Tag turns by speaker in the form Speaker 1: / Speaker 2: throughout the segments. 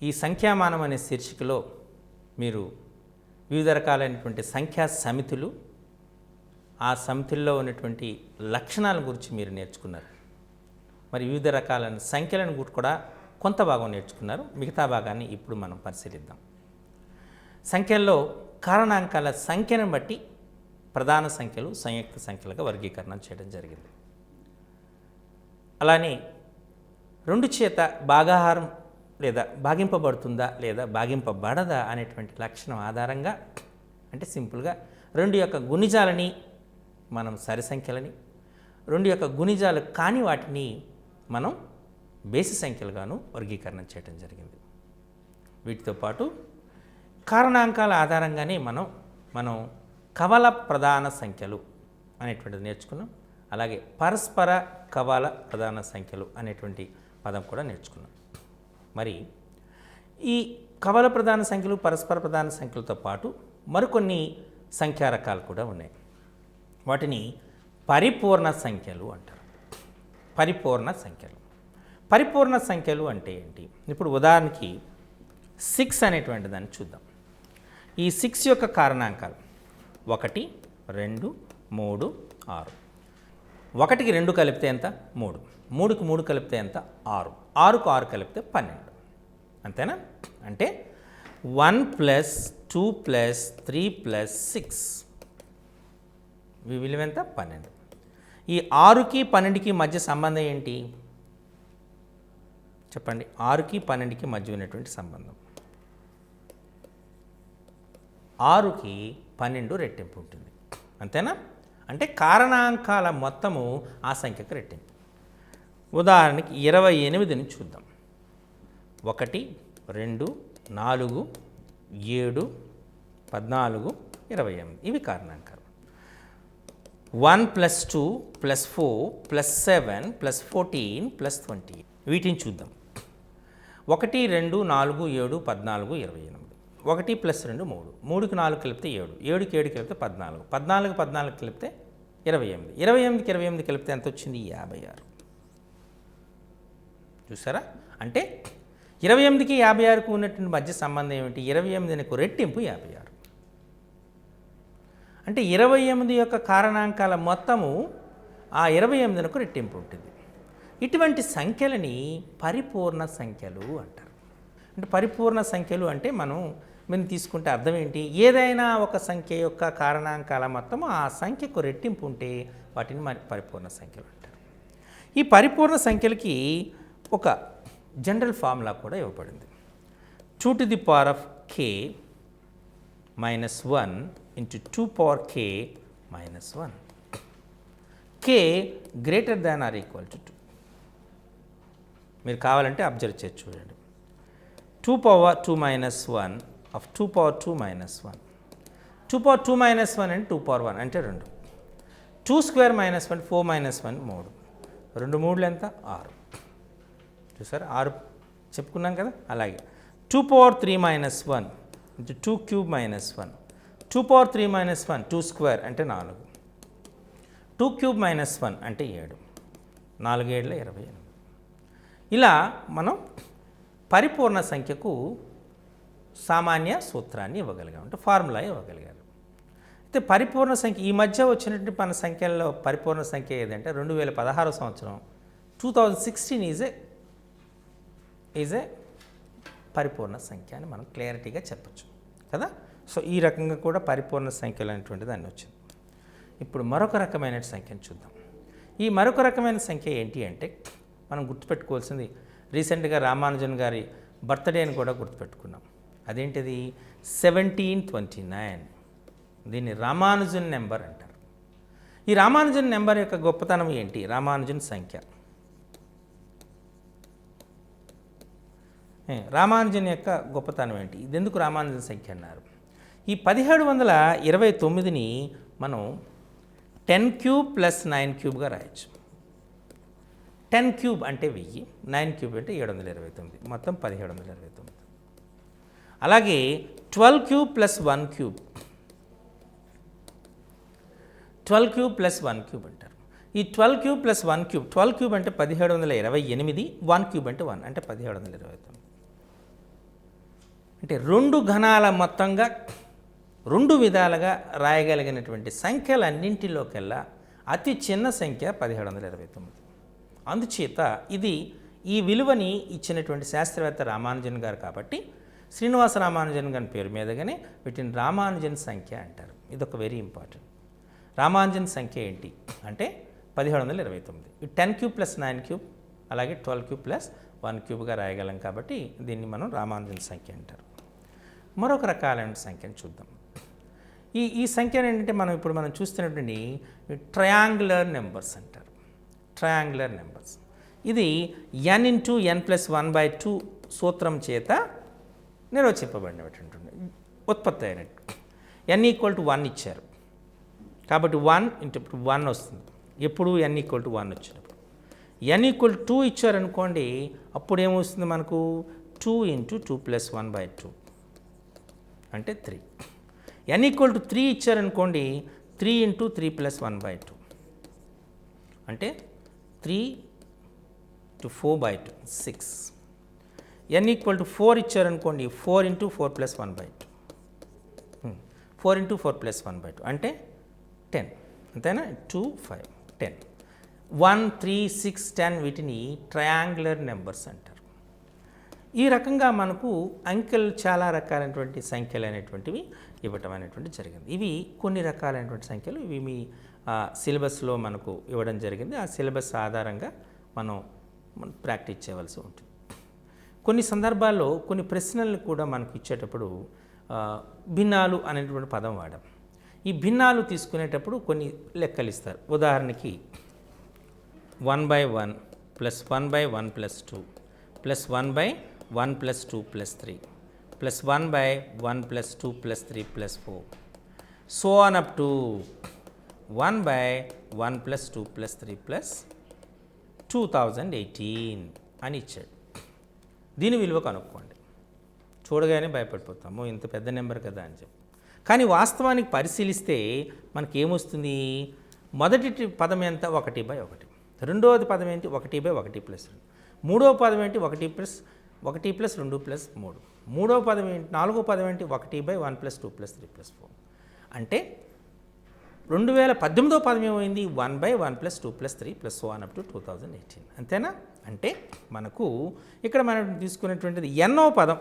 Speaker 1: ఈ సంఖ్యామానం అనే శీర్షికలో మీరు వివిధ రకాలైనటువంటి సంఖ్యా సమితులు, ఆ సమితుల్లో ఉన్నటువంటి లక్షణాల గురించి మీరు నేర్చుకున్నారు. మరి వివిధ రకాలైన సంఖ్యలను గురించి కూడా కొంత భాగం నేర్చుకున్నారు. మిగతా భాగాన్ని ఇప్పుడు మనం పరిశీలిద్దాం. సంఖ్యల్లో కారణాంకాల సంఖ్యను బట్టి ప్రధాన సంఖ్యలు, సంయుక్త సంఖ్యలుగా వర్గీకరణ చేయడం జరిగింది. అలానే 2 చేత భాగాహారం లేదా భాగింపబడుతుందా లేదా భాగింపబడదా అనేటువంటి లక్షణం ఆధారంగా, అంటే సింపుల్గా 2 యొక్క గుణిజాలని మనం సరి సంఖ్యలని, 2 యొక్క గుణిజాలు కాని వాటిని మనం బేసి సంఖ్యలుగాను వర్గీకరణ చేయడం జరిగింది. వీటితో పాటు కారణాంకాల ఆధారంగానే మనం కవల ప్రధాన సంఖ్యలు అనేటువంటిది నేర్చుకున్నాం. అలాగే పరస్పర కవల ప్రధాన సంఖ్యలు అనేటువంటి పదం కూడా నేర్చుకున్నాం. మరి ఈ కవల ప్రధాన సంఖ్యలు, పరస్పర ప్రధాన సంఖ్యలతో పాటు మరికొన్ని సంఖ్యా రకాలు కూడా ఉన్నాయి. వాటిని పరిపూర్ణ సంఖ్యలు అంటారు. పరిపూర్ణ సంఖ్యలు అంటే ఏంటి? ఇప్పుడు ఉదాహరణకి 6 అనేటువంటి దాన్ని చూద్దాం. ఈ 6 యొక్క కారణాంకాలు 1, 2, 3, 6. 1కి 2 కలిపితే ఎంత? 3. 3కి 3 కలిపితే ఎంత? 6. 6కు 6 కలిపితే 12. అంతేనా? అంటే 1 + 2 + 3 + 6 విలువ ఎంత? 12. ఈ 6కి 12కి మధ్య సంబంధం ఏంటి చెప్పండి? 6కి 12కి మధ్య ఉన్నటువంటి సంబంధం 6కి 12 రెట్టింపు ఉంటుంది. అంతేనా? అంటే కారణాంకాల మొత్తము ఆ సంఖ్యకు రెట్టింపు. ఉదాహరణకి 28ని చూద్దాం. 1, 2, 4, 7, 14, 28 ఇవి కారణాంకాలు. 1 + 2 + 4 + 7 + 14 + 20 వీటిని చూద్దాం. 1, 2, 4, 7, 14, 28. 1 + 2 3. 3కి 4 కలిపితే 7. 7కి 7 కలిపితే 14. 14కి 14 కలిపితే 28. 28కి 28 కలిపితే ఎంత వచ్చింది? 56. చూసారా? అంటే 28కి 56కు ఉన్నటువంటి మధ్య సంబంధం ఏమిటి? 28కు రెట్టింపు 56. అంటే 28 యొక్క కారణాంకాల మొత్తము ఆ 28కు రెట్టింపు ఉంటుంది. ఇటువంటి సంఖ్యలని పరిపూర్ణ సంఖ్యలు అంటారు. అంటే పరిపూర్ణ సంఖ్యలు అంటే మనం తీసుకుంటే అర్థం ఏంటి? ఏదైనా ఒక సంఖ్య యొక్క కారణాంకాల మొత్తము ఆ సంఖ్యకు రెట్టింపు ఉంటే వాటిని పరిపూర్ణ సంఖ్యలు అంటారు. ఈ పరిపూర్ణ సంఖ్యలకి ఒక జనరల్ ఫార్ములా కూడా ఇవ్వబడింది. 2k - 1 × 2k - 1. k > 2. మీరు కావాలంటే అబ్జర్వ్ చేసి చూడండి. 2^2 - 1 of 2^2 - 1. 2^2 - 1 అంటే 2^1 అంటే 2. 2² - 1 4 - 1 3. 2 3లు ఎంత? 6. చూసారా? 6 చెప్పుకున్నాం కదా. అలాగే 2^3 - 1 × 2³ - 1. 2^3 - 1 2² అంటే 4. 2³ - 1 అంటే 7. 4 7 28. ఇలా మనం పరిపూర్ణ సంఖ్యకు సామాన్య సూత్రాన్ని ఇవ్వగలిగాం, అంటే ఫార్ములా ఇవ్వగలిగారు. అయితే పరిపూర్ణ సంఖ్య ఈ మధ్య వచ్చినటువంటి మన సంఖ్యల్లో పరిపూర్ణ సంఖ్య ఏదంటే 2016 సంవత్సరం 2016 ఈజ్ ఏ పరిపూర్ణ సంఖ్య అని మనం క్లారిటీగా చెప్పచ్చు కదా. సో ఈ రకంగా కూడా పరిపూర్ణ సంఖ్యలు అనేటువంటి దాన్ని వచ్చింది. ఇప్పుడు మరొక రకమైన సంఖ్యను చూద్దాం. ఈ మరొక రకమైన సంఖ్య ఏంటి అంటే మనం గుర్తుపెట్టుకోవాల్సింది, రీసెంట్గా రామానుజన్ గారి బర్త్డేని కూడా గుర్తుపెట్టుకున్నాం. అదేంటిది? 1729. దీన్ని రామానుజన్ నెంబర్ అంటారు. ఈ రామానుజన్ నెంబర్ యొక్క గొప్పతనం ఏంటి? రామానుజన్ సంఖ్య, రామానుజన్ యొక్క గొప్పతనం ఏంటి? ఇది ఎందుకు రామానుజన్ సంఖ్య అన్నారు? ఈ 1729ని మనం 10³ + 9³ రాయొచ్చు. 10³ అంటే 1000, 9³ అంటే 729, మొత్తం 1729. అలాగే 12³ + 1³ 12³ + 1³ అంటారు. ఈ 12³ + 1³ 12³ అంటే 1728, 1³ అంటే 1 అంటే 1729. అంటే రెండు ఘనాల మొత్తంగా రెండు విధాలుగా రాయగలిగినటువంటి సంఖ్యలన్నింటిలోకెల్లా అతి చిన్న సంఖ్య 1729. అందుచేత ఇది ఈ విలువని ఇచ్చినటువంటి శాస్త్రవేత్త రామానుజన్ గారు కాబట్టి శ్రీనివాస రామానుజన్ గారి పేరు మీదగానే వీటిని రామానుజన్ సంఖ్య అంటారు. ఇదొక వెరీ ఇంపార్టెంట్. రామానుజన్ సంఖ్య ఏంటి అంటే 1729. ఈ 10 క్యూబ్ ప్లస్ 9 క్యూబ్ అలాగే 12 క్యూబ్ ప్లస్ 1 క్యూబ్గా రాయగలం కాబట్టి దీన్ని మనం రామానుజన్ సంఖ్య అంటారు. మరొక రకాలైన సంఖ్యను చూద్దాం. ఈ సంఖ్యను ఏంటంటే మనం చూస్తున్నటువంటి ట్రయాంగులర్ నెంబర్స్ అంటారు. ట్రయాంగులర్ నెంబర్స్ ఇది n ఇంటూ n+1/2 సూత్రం చేత నిర్వచింపబడినటువంటి ఉత్పత్తి అయినట్టు. n = 1 ఇచ్చారు కాబట్టి 1 ఇంటూ 1 వస్తుంది. ఎప్పుడు n = 1 వచ్చినప్పుడు. n = 2 ఇచ్చారనుకోండి, అప్పుడు ఏమొస్తుంది మనకు 2 ఇంటూ 2+1/2 అంటే 3. n = 3 ఇచ్చారనుకోండి 3 ఇంటూ 3+1/2 అంటే 3 to 4/2 6. n = 4 ఇచ్చారనుకోండి 4 ఇంటూ 4+1/2 4 ఇంటూ 4+1/2 అంటే 10. అంతేనా? 2 5 10 1 3 6 10 వీటిని ట్రయాంగులర్ నెంబర్స్ అంటారు. ఈ రకంగా మనకు అంకెలు చాలా రకాలైనటువంటి సంఖ్యలు అనేటువంటివి ఇవ్వటం అనేటువంటి జరిగింది. ఇవి కొన్ని రకాలైనటువంటి సంఖ్యలు. ఇవి మీ సిలబస్లో మనకు ఇవ్వడం జరిగింది. ఆ సిలబస్ ఆధారంగా మనం ప్రాక్టీస్ చేయవలసి ఉంటుంది. కొన్ని సందర్భాల్లో కొన్ని ప్రశ్నలను కూడా మనకు ఇచ్చేటప్పుడు భిన్నాలు అనేటువంటి పదం వాడాం. ఈ భిన్నాలు తీసుకునేటప్పుడు కొన్ని లెక్కలు ఇస్తారు. ఉదాహరణకి 1/1 plus 1/1 plus 2 plus 1/1 plus 2 plus 3 plus 1/1 plus 2 plus 3 plus 4 so on up to 1/1 plus 2 plus 3 plus 2018 అని ఇచ్చాడు. దీని విలువ కనుక్కోండి. చూడగానే భయపడిపోతాము, ఇంత పెద్ద నెంబర్ కదా అని చెప్పి. కానీ వాస్తవానికి పరిశీలిస్తే మనకి ఏమొస్తుంది? మొదటి పదం ఎంత? 1/1. రెండవది పదం ఏంటి? 1/1 ప్లస్ 2. మూడవ పదం ఏంటి? 1 ప్లస్ 1 ప్లస్ 2 ప్లస్ 3. మూడవ పదం ఏంటి? నాలుగో పదం ఏంటి? 1/1 ప్లస్ 2 ప్లస్ 3 ప్లస్ 4. అంటే 2018వ పదం ఏమైంది? 1/1 plus 2 plus 3 plus so on up to 2018. అంతేనా? అంటే మనకు ఇక్కడ మనం తీసుకునేటువంటిది ఎన్నో పదం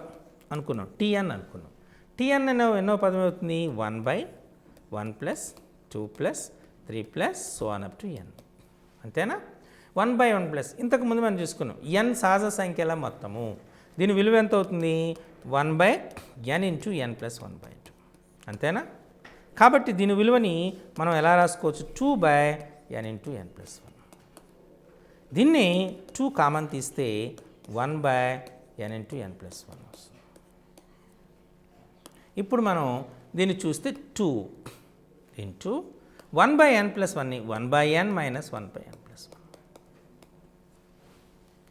Speaker 1: అనుకున్నాం, tn అనుకున్నాం. tn ఎన్నో పదం అవుతుంది? 1/1 plus 2 plus 3 plus so on up to n. అంతేనా? 1/1 ప్లస్ ఇంతకుముందు మనం చూసుకున్నాం n సహజ సంఖ్యల మొత్తము. దీని విలువ ఎంత అవుతుంది? 1/n into n+1/2. అంతేనా? కాబట్టి దీని విలువని మనం ఎలా రాసుకోవచ్చు? 2/n into n+1. దీన్ని 2 కామన్ తీస్తే 1/n ఇంటూ n+1 వస్తుంది. ఇప్పుడు మనం దీన్ని చూస్తే 2 into 1/n+1ని 1/n minus 1/n+1.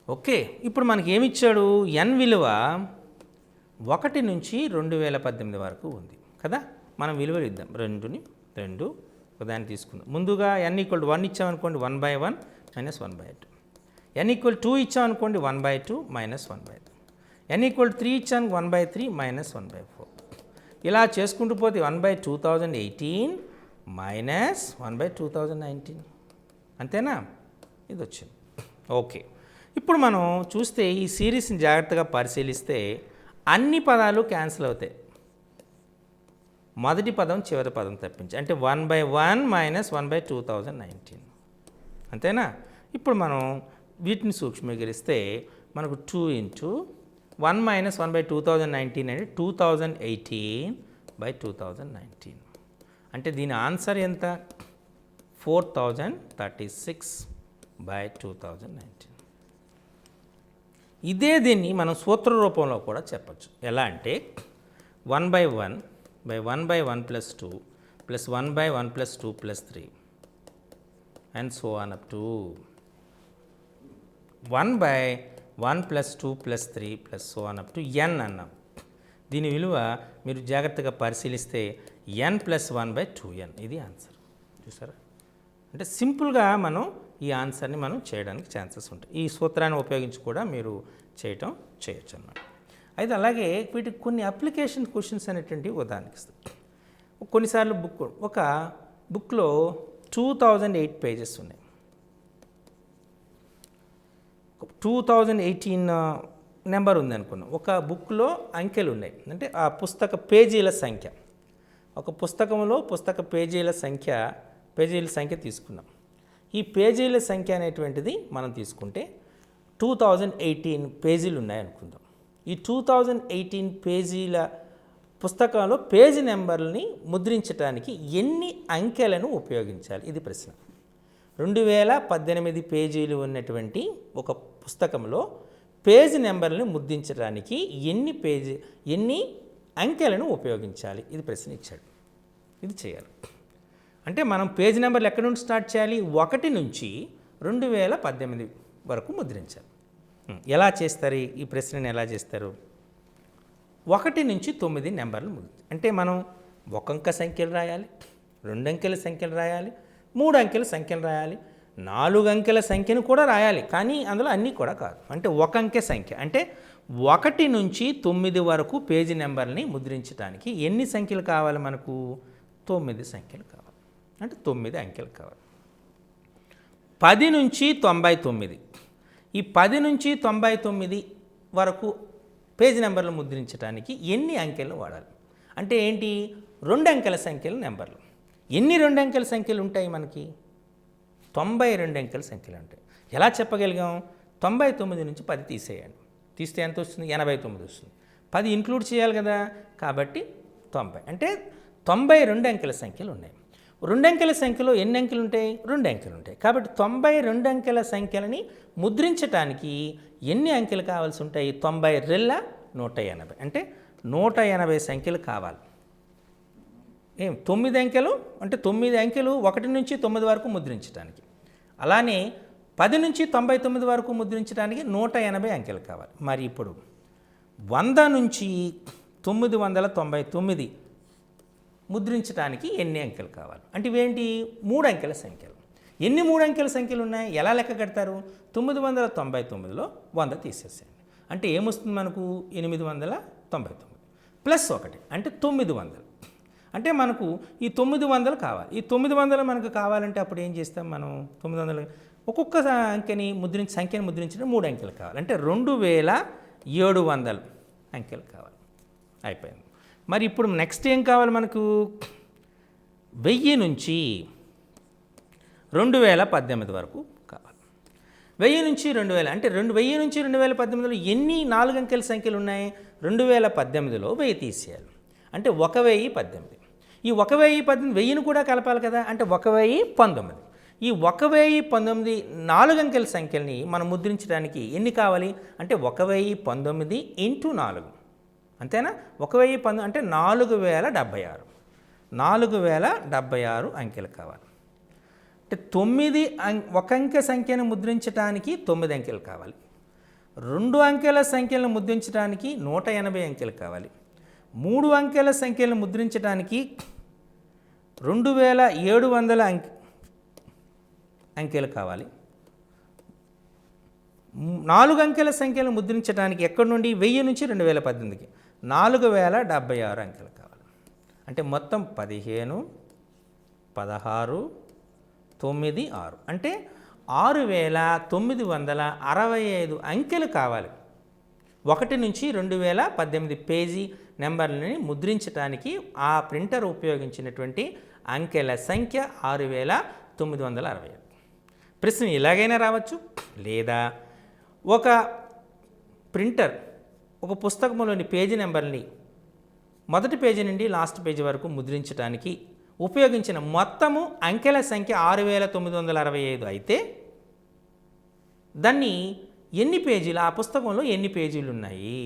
Speaker 1: Okay, ఇప్పుడు మనకి ఏమిచ్చాడు? n విలువ 1 నుంచి 2018 వరకు ఉంది కదా. మనం విలువలు ఇద్దాం. 2 ఒకదాన్ని తీసుకుందాం. ముందుగా n = 1 ఇచ్చామనుకోండి 1/1 minus 1/2. n = 2 ఇచ్చామనుకోండి 1/2 minus 1/2. n = 3 ఇచ్చాను 1/3 మైనస్ 1/4. ఇలా చేసుకుంటూ పోతే 1/2018 మైనస్ 1/2019. అంతేనా? ఇది వచ్చింది. ఓకే, ఇప్పుడు మనం చూస్తే ఈ సిరీస్ని జాగ్రత్తగా పరిశీలిస్తే అన్ని పదాలు క్యాన్సిల్ అవుతాయి, మొదటి పదం చివరి పదం తప్పించి. అంటే 1/1 మైనస్ 1/2019. అంతేనా? ఇప్పుడు మనం వీటిని సూక్ష్మీకరిస్తే మనకు 2 ఇంటూ 1 మైనస్ 1/2019 అంటే 2018/2019. అంటే దీని ఆన్సర్ ఎంత? 4036/2019. ఇదే దీన్ని మనం సూత్ర రూపంలో కూడా చెప్పచ్చు. ఎలా అంటే 1/1 plus 2 plus 1/1 plus 2 plus 3 and so on up to 1/1 plus 2 plus 3 plus so on up to n అన్నాం. దీని విలువ మీరు జాగ్రత్తగా పరిశీలిస్తే n+1/2n. ఇది ఆన్సర్. చూసారా? అంటే సింపుల్గా మనం ఈ ఆన్సర్ని మనం చేయడానికి ఛాన్సెస్ ఉంటాయి. ఈ సూత్రాన్ని ఉపయోగించి కూడా మీరు చేయొచ్చు అన్నమాట. అయితే అలాగే వీటికి కొన్ని అప్లికేషన్ క్వశ్చన్స్ అనేటువంటివి ఉదాహరణకి ఇస్తాయి. కొన్నిసార్లు ఒక బుక్లో 2008 పేజెస్ ఉన్నాయి. 2018 నెంబర్ ఉంది అనుకున్నాం. ఒక బుక్లో అంకెలు ఉన్నాయి, అంటే ఆ పుస్తక పేజీల సంఖ్య, ఒక పుస్తకంలో పుస్తక పేజీల సంఖ్య తీసుకున్నాం. ఈ పేజీల సంఖ్య అనేటువంటిది మనం తీసుకుంటే 2018 పేజీలు ఉన్నాయనుకుందాం. ఈ 2018 పేజీల పుస్తకంలో పేజీ నెంబర్ని ముద్రించడానికి ఎన్ని అంకెలను ఉపయోగించాలి? ఇది ప్రశ్న. 2018 పేజీలు ఉన్నటువంటి ఒక పుస్తకంలో పేజీ నెంబర్ని ముద్రించడానికి ఎన్ని అంకెలను ఉపయోగించాలి? ఇది ప్రశ్న ఇచ్చాడు. ఇది చేయాలి. అంటే మనం పేజీ నెంబర్లు ఎక్కడి నుండి స్టార్ట్ చేయాలి? 1 నుంచి 2018 వరకు ముద్రించాలి. ఎలా చేస్తారు? ఈ ప్రశ్నని ఎలా చేస్తారు? 1 నుంచి 9 నెంబర్లు అంటే మనం 1 అంకె సంఖ్యలు రాయాలి, 2 అంకెల సంఖ్యలు రాయాలి, 3 అంకెల సంఖ్యలు రాయాలి, 4 అంకెల సంఖ్యను కూడా రాయాలి. కానీ అందులో అన్నీ కూడా కాదు. అంటే 1 అంకె సంఖ్య, అంటే 1 నుంచి 9 వరకు పేజీ నెంబర్ని ముద్రించడానికి ఎన్ని సంఖ్యలు కావాలి మనకు? 9 సంఖ్యలు కావాలి. అంటే 9 అంకెలు కావాలి. 10 నుంచి 99, ఈ 10 నుంచి 99 వరకు పేజీ నెంబర్లు ముద్రించడానికి ఎన్ని అంకెలను వాడాలి? అంటే ఏంటి? 2 అంకెల సంఖ్యల నెంబర్లు. ఎన్ని 2 అంకెల సంఖ్యలు ఉంటాయి మనకి? 92 అంకెల సంఖ్యలు ఉంటాయి. ఎలా చెప్పగలిగాం? 99 నుంచి 10 తీసేయండి. తీస్తే ఎంత వస్తుంది? 89 వస్తుంది. 10 ఇంక్లూడ్ చేయాలి కదా, కాబట్టి 90. అంటే 92 అంకెల సంఖ్యలు ఉన్నాయి. 2 అంకెల సంఖ్యలో ఎన్ని అంకెలు ఉంటాయి? 2 అంకెలు ఉంటాయి. కాబట్టి 92 అంకెల సంఖ్యలని ముద్రించడానికి ఎన్ని అంకెలు కావాల్సి ఉంటాయి? 90 180, అంటే 180 సంఖ్యలు కావాలి. 9 అంకెలు అంటే 9 అంకెలు 1 నుంచి 9 వరకు ముద్రించడానికి. అలానే 10 నుంచి 99 వరకు ముద్రించడానికి 180 అంకెలు కావాలి. మరి ఇప్పుడు 100 నుంచి 999 ముద్రించడానికి ఎన్ని అంకెలు కావాలి? అంటే ఇవేంటి? 3 అంకెల సంఖ్యలు. ఎన్ని 3 అంకెల సంఖ్యలు ఉన్నాయి? ఎలా లెక్క కడతారు? 999లో 100 తీసేసేయండి. అంటే ఏమొస్తుంది మనకు? 899 ప్లస్ 1 అంటే 900. అంటే మనకు ఈ 900 కావాలి. ఈ 900 మనకు కావాలంటే అప్పుడు ఏం చేస్తాం మనం? 900 ఒక్కొక్క సంఖ్యని ముద్రించడం 3 అంకెలు కావాలి. అంటే 2700 అంకెలు కావాలి. అయిపోయింది. మరి ఇప్పుడు నెక్స్ట్ ఏం కావాలి మనకు? 1000 నుంచి 2018 వరకు కావాలి. 1000 నుంచి 2000 అంటే 1000 నుంచి 2018లో ఎన్ని 4 అంకెల సంఖ్యలు ఉన్నాయి? 2018లో 1000 తీసేయాలి. అంటే 1018. ఈ 1018 1000ను కూడా కలపాలి కదా, అంటే 1019. ఈ 1019 4 అంకెల సంఖ్యల్ని మనం ముద్రించడానికి ఎన్ని కావాలి? అంటే 1019 ఇంటూ 4, అంతేనా? 1019 అంటే 4076. 4076 అంకెలు కావాలి. అంటే 1 అంకె సంఖ్యను ముద్రించడానికి 9 అంకెలు కావాలి. 2 అంకెల సంఖ్యలను ముద్రించడానికి 180 అంకెలు కావాలి. 3 అంకెల సంఖ్యలను ముద్రించడానికి 2700 అంకెలు కావాలి. 4 అంకెల సంఖ్యలను ముద్రించడానికి ఎక్కడి నుండి? 1000 నుంచి 2018కి 4076 అంకెలు కావాలి. అంటే మొత్తం 15, 16, 9, 6 అంటే 6965 అంకెలు కావాలి. 1 నుంచి 2018 పేజీ నెంబర్లని ముద్రించడానికి ఆ ప్రింటర్ ఉపయోగించినటువంటి అంకెల సంఖ్య 6965. ప్రశ్న ఇలాగైనా రావచ్చు, లేదా ఒక ప్రింటర్ ఒక పుస్తకంలోని పేజీ నెంబర్ని మొదటి పేజీ నుండి లాస్ట్ పేజీ వరకు ముద్రించడానికి ఉపయోగించిన మొత్తము అంకెల సంఖ్య 6965 అయితే దాన్ని ఎన్ని పేజీలు, ఆ పుస్తకంలో ఎన్ని పేజీలు ఉన్నాయి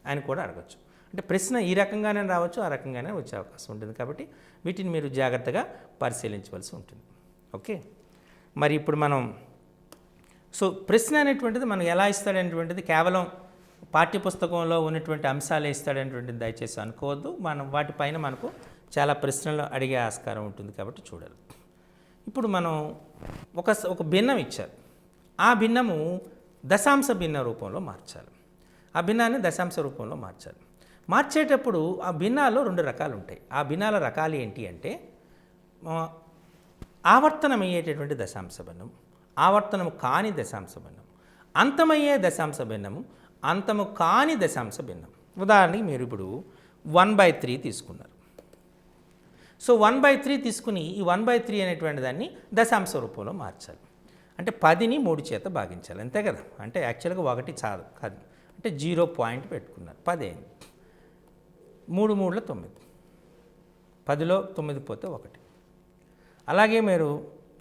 Speaker 1: అని కూడా అడగచ్చు. అంటే ప్రశ్న ఈ రకంగానే రావచ్చు, ఆ రకంగానే వచ్చే అవకాశం ఉంటుంది. కాబట్టి వీటిని మీరు జాగ్రత్తగా పరిశీలించవలసి ఉంటుంది. ఓకే, మరి ఇప్పుడు మనం ప్రశ్న అనేటువంటిది మనం ఎలా ఇస్తాడనేటువంటిది కేవలం పాఠ్యపుస్తకంలో ఉన్నటువంటి అంశాలే ఇస్తాడనేటువంటిది దయచేసి అనుకోవద్దు. మనం వాటిపైన మనకు చాలా ప్రశ్నలు అడిగే ఆస్కారం ఉంటుంది, కాబట్టి చూడాలి. ఇప్పుడు మనం ఒక భిన్నం ఇచ్చారు. ఆ భిన్నము దశాంశ భిన్న రూపంలో మార్చాలి. ఆ భిన్నాన్ని దశాంశ రూపంలో మార్చాలి. మార్చేటప్పుడు ఆ భిన్నాల్లో 2 రకాలు ఉంటాయి. ఆ భిన్నాల రకాలు ఏంటి అంటే ఆవర్తనమయ్యేటటువంటి దశాంశ భిన్నం, ఆవర్తనము కాని దశాంశ భిన్నం, అంతమయ్యే దశాంశ భిన్నము, అంతము కాని దశాంశ భిన్నం. ఉదాహరణకి మీరు ఇప్పుడు 1/3 తీసుకున్నారు. సో 1/3 తీసుకుని ఈ 1/3 అనేటువంటి దాన్ని దశాంశ రూపంలో మార్చాలి. అంటే 10ని 3 చేత భాగించాలి, అంతే కదా. అంటే యాక్చువల్గా 1 చాలు కాదు, అంటే 0 పాయింట్ పెట్టుకున్నారు, 10 అయింది. 3 3ల 9, 10లో 9 పోతే 1. అలాగే మీరు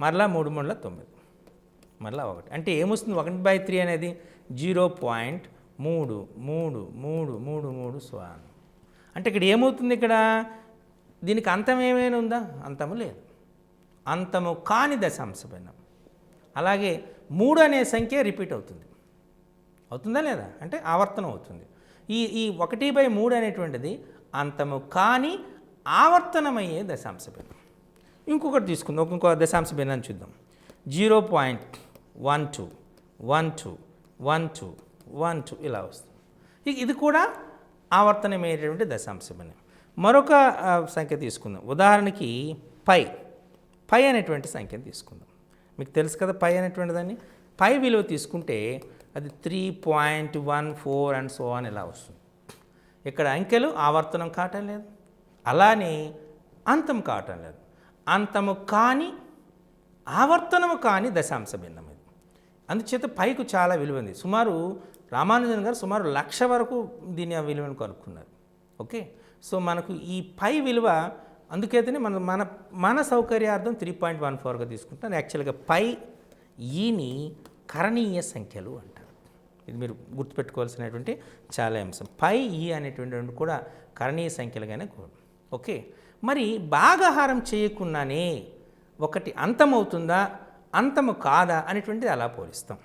Speaker 1: మరలా 3 3ల 9, మరలా 1. అంటే ఏమొస్తుంది 1/3 అనేది 0.333333 స్వాన్. అంటే ఇక్కడ ఏమవుతుంది, ఇక్కడ దీనికి అంతం ఏమైనా ఉందా? అంతము లేదు. అంతము కాని దశాంశ భిన్నం. అలాగే 3 అనే సంఖ్య రిపీట్ అవుతుంది, అవుతుందా లేదా? అంటే ఆవర్తనం అవుతుంది. ఈ 1/3 అనేటువంటిది అంతము కాని ఆవర్తనమయ్యే దశాంశ భిన్నం. ఇంకొకటి తీసుకుందాం, ఇంకో దశాంశ భిన్నాన్ని చూద్దాం. 0.12121212 ఇలా వస్తుంది. ఇది కూడా ఆవర్తనమయ్యేటువంటి దశాంశ భిన్నం. మరొక సంఖ్య తీసుకుందాం. ఉదాహరణకి పై అనేటువంటి సంఖ్యను తీసుకుందాం. మీకు తెలుసు కదా పై అనేటువంటి దాన్ని. పై విలువ తీసుకుంటే అది 3.14 అండ్ సో అని ఇలా వస్తుంది. ఇక్కడ అంకెలు ఆవర్తనం కావటం లేదు, అలానే అంతం కావటం లేదు. అంతము కాని ఆవర్తనము కాని దశాంశ భిన్నం ఇది. అందుచేత పైకు చాలా విలువ ఉంది. సుమారు రామానుజన్ గారు సుమారు 1,00,000 వరకు దీని ఆ విలువను కనుక్కున్నారు. ఓకే, సో మనకు ఈ పై విలువ అందుకైతేనే మన సౌకర్యార్థం 3.14గా తీసుకుంటాం. యాక్చువల్గా పై ఈని కరణీయ సంఖ్యలు అంటారు. ఇది మీరు గుర్తుపెట్టుకోవాల్సినటువంటి చాలా అంశం. పై ఈ అనేటువంటి కూడా కరణీయ సంఖ్యలుగానే. ఓకే, మరి భాగాహారం చేయకుండానే ఒకటి అంతమవుతుందా అంతము కాదా అనేటువంటిది అలా పోలిస్తాం.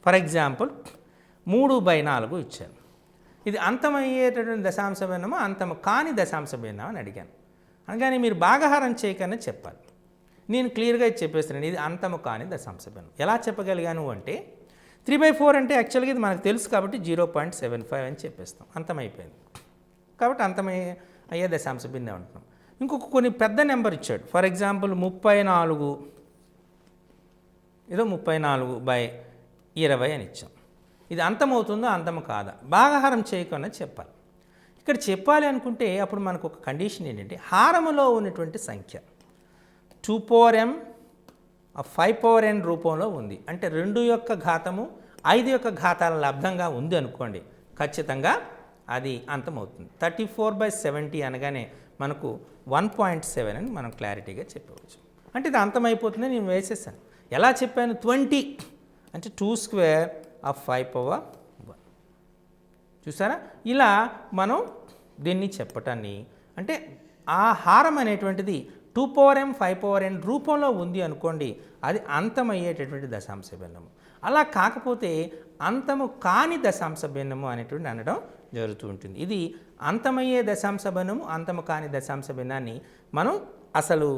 Speaker 1: ఫర్ ఎగ్జాంపుల్ 3/4 ఇచ్చాను. ఇది అంతమయ్యేటటువంటి దశాంశ భిన్నమా అంతము కాని దశాంశ భిన్నమా అని అడిగాను. అనగానే మీరు భాగాహారం చేయకనే చెప్పాలి. నేను క్లియర్గా ఇది చెప్పేస్తున్నాను, ఇది అంతము కాని దశాంశ భిన్నం. ఎలా చెప్పగలిగాను అంటే 3/4 అంటే యాక్చువల్గా ఇది మనకు తెలుసు కాబట్టి 0.75 అని చెప్పేస్తాం, అంతమైపోయింది. కాబట్టి అంతమయ్యే దశాంశ భిన్నం అంటున్నాం. ఇంకొక కొన్ని పెద్ద నెంబర్ ఇచ్చాడు. ఫర్ ఎగ్జాంపుల్ 34/20 అని ఇచ్చాం. ఇది అంతమవుతుందో అంతము కాదా భాగాహారం చేయకుండా చెప్పాలి. ఇక్కడ చెప్పాలి అనుకుంటే అప్పుడు మనకు ఒక కండిషన్ ఏంటంటే హారములో ఉన్నటువంటి సంఖ్య 2m 5n రూపంలో ఉంది. అంటే 2 యొక్క ఘాతము 5 యొక్క ఘాతాల లబ్ధంగా ఉంది అనుకోండి, ఖచ్చితంగా అది అంతమవుతుంది. 34/70 అనగానే మనకు 1.7 అని మనం క్లారిటీగా చెప్పవచ్చు. అంటే ఇది అంతమైపోతుందని నేను వేసేసాను. ఎలా చెప్పాను? 20 అంటే 2² of 5 1. చూసారా? ఇలా మనం దీన్ని చెప్పటాన్ని, అంటే ఆ హారం అనేటువంటిది 2m 5n రూపంలో ఉంది అనుకోండి, అది అంతమయ్యేటటువంటి దశాంశ భిన్నము. అలా కాకపోతే అంతము కాని దశాంశ భిన్నము అనేటువంటి అనడం జరుగుతూ ఉంటుంది. ఇది అంతమయ్యే దశాంశ భిన్నము, అంతము కాని దశాంశ భిన్నాన్ని మనం అసలు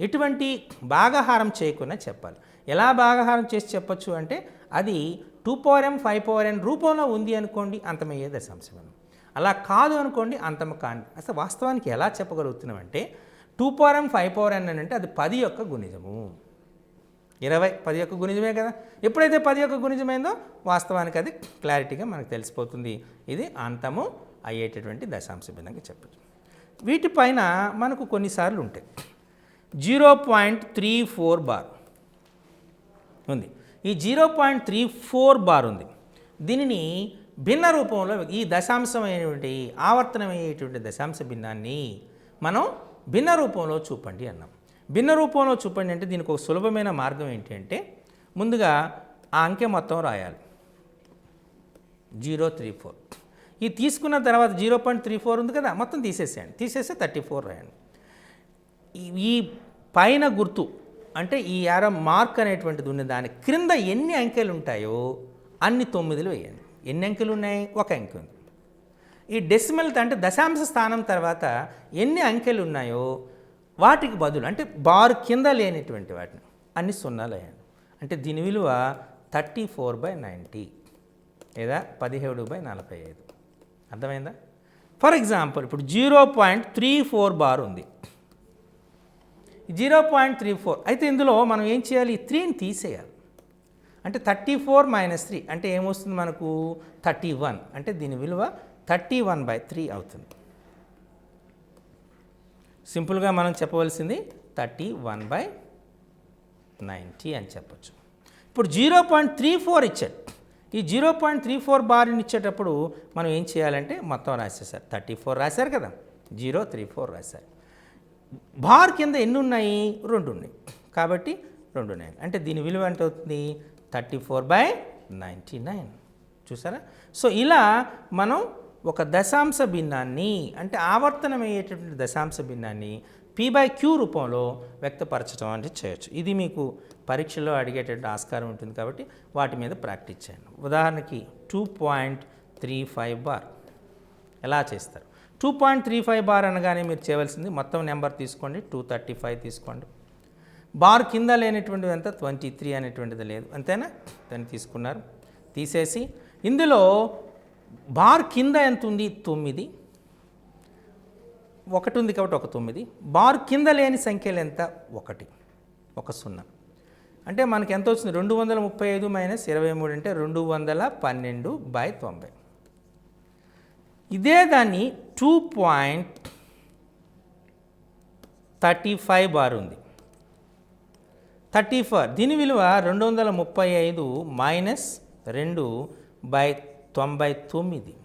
Speaker 1: ఎటువంటి భాగాహారం చేయకుండా చెప్పాలి. ఎలా భాగాహారం చేసి చెప్పచ్చు అంటే అది 2m 5n రూపంలో ఉంది అనుకోండి, అంతమయ్యే దశాంశ భిన్నం. అలా కాదు అనుకోండి, అంతము కాని. అసలు వాస్తవానికి ఎలా చెప్పగలుగుతున్నామంటే 2m 5n అంటే అది 10 యొక్క గుణిజము. 20 10 యొక్క గుణిజమే కదా. ఎప్పుడైతే 10 యొక్క గుణిజమైందో వాస్తవానికి అది క్లారిటీగా మనకు తెలిసిపోతుంది. ఇది అంతము అయ్యేటటువంటి దశాంశ భిన్నంగా చెప్పచ్చు. వీటిపైన మనకు కొన్నిసార్లు ఉంటాయి. 0.34 బార్ ఉంది. ఈ 0.34 బార్ ఉంది. దీనిని భిన్న రూపంలో ఈ దశాంశమైనటువంటి ఆవర్తనమయ్యేటువంటి దశాంశ భిన్నాన్ని మనం భిన్న రూపంలో చూపండి అన్నాం. భిన్న రూపంలో చూపండి అంటే దీనికి ఒక సులభమైన మార్గం ఏంటి అంటే ముందుగా ఆ అంకె మొత్తం రాయాలి 0.34. ఈ తీసుకున్న తర్వాత 0.34 ఉంది కదా, మొత్తం తీసేసేయండి. తీసేస్తే 34 రాయండి. ఈ పైన గుర్తు అంటే ఈ యారో మార్క్ అనేటువంటిది ఉన్న దాని క్రింద ఎన్ని అంకెలు ఉంటాయో అన్ని 9లు వేయండి. ఎన్ని అంకెలు ఉన్నాయి? ఒక అంకె ఉంది. ఈ డెసిమల్ అంటే దశాంశ స్థానం తర్వాత ఎన్ని అంకెలు ఉన్నాయో వాటికి బదులు అంటే బార్ కింద లేనిటువంటి వాటిని అన్ని 0లు వేయండి. అంటే దీని విలువ 34/90 లేదా 17/45. అర్థమైందా? ఫర్ ఎగ్జాంపుల్ ఇప్పుడు 0.34 బార్ ఉంది. 0.34 అయితే ఇందులో మనం ఏం చేయాలి? 3ని తీసేయాలి. అంటే 34 - 3 అంటే ఏమొస్తుంది మనకు? 31. అంటే దీని విలువ 31/3 అవుతుంది. సింపుల్గా మనం చెప్పవలసింది 31/90 అని చెప్పచ్చు. ఇప్పుడు 0.34 ఇచ్చాడు. ఈ 0.34 బార్ని ఇచ్చేటప్పుడు మనం ఏం చేయాలంటే మొత్తం రాసేసారు. 34 రాశారు కదా, 034 రాశారు. బార్ కింద ఎన్ని ఉన్నాయి? 2 ఉన్నాయి. కాబట్టి 2 ఉన్నాయి. అంటే దీని విలువ ఎంత అవుతుంది? 34/99. చూసారా? సో ఇలా మనం ఒక దశాంశ భిన్నాన్ని అంటే ఆవర్తనమయ్యేటటువంటి దశాంశ భిన్నాన్ని P/Q రూపంలో వ్యక్తపరచడం అంటే చేయొచ్చు. ఇది మీకు పరీక్షలో అడిగేటటువంటి ఆస్కారం ఉంటుంది కాబట్టి వాటి మీద ప్రాక్టీస్ చేయండి. ఉదాహరణకి 2.35 బార్ ఎలా చేస్తారు? 2.35 బార్ అనగానే మీరు చేయవలసింది మొత్తం నెంబర్ తీసుకోండి, 235 తీసుకోండి. బార్ కింద లేనటువంటిది ఎంత? 23 అనేటువంటిది లేదు, అంతేనా? దాన్ని తీసుకున్నారు. తీసేసి ఇందులో బార్ కింద ఎంత ఉంది? 9. 1 ఉంది కాబట్టి ఒక 9. బార్ కింద లేని సంఖ్యలు ఎంత? 1, 0. అంటే మనకి ఎంత వచ్చింది? 235 - 23 అంటే 212/90. ఇదే దాన్ని 2.35 బార్ ఉంది. 34 దీని విలువ 235 - 2/99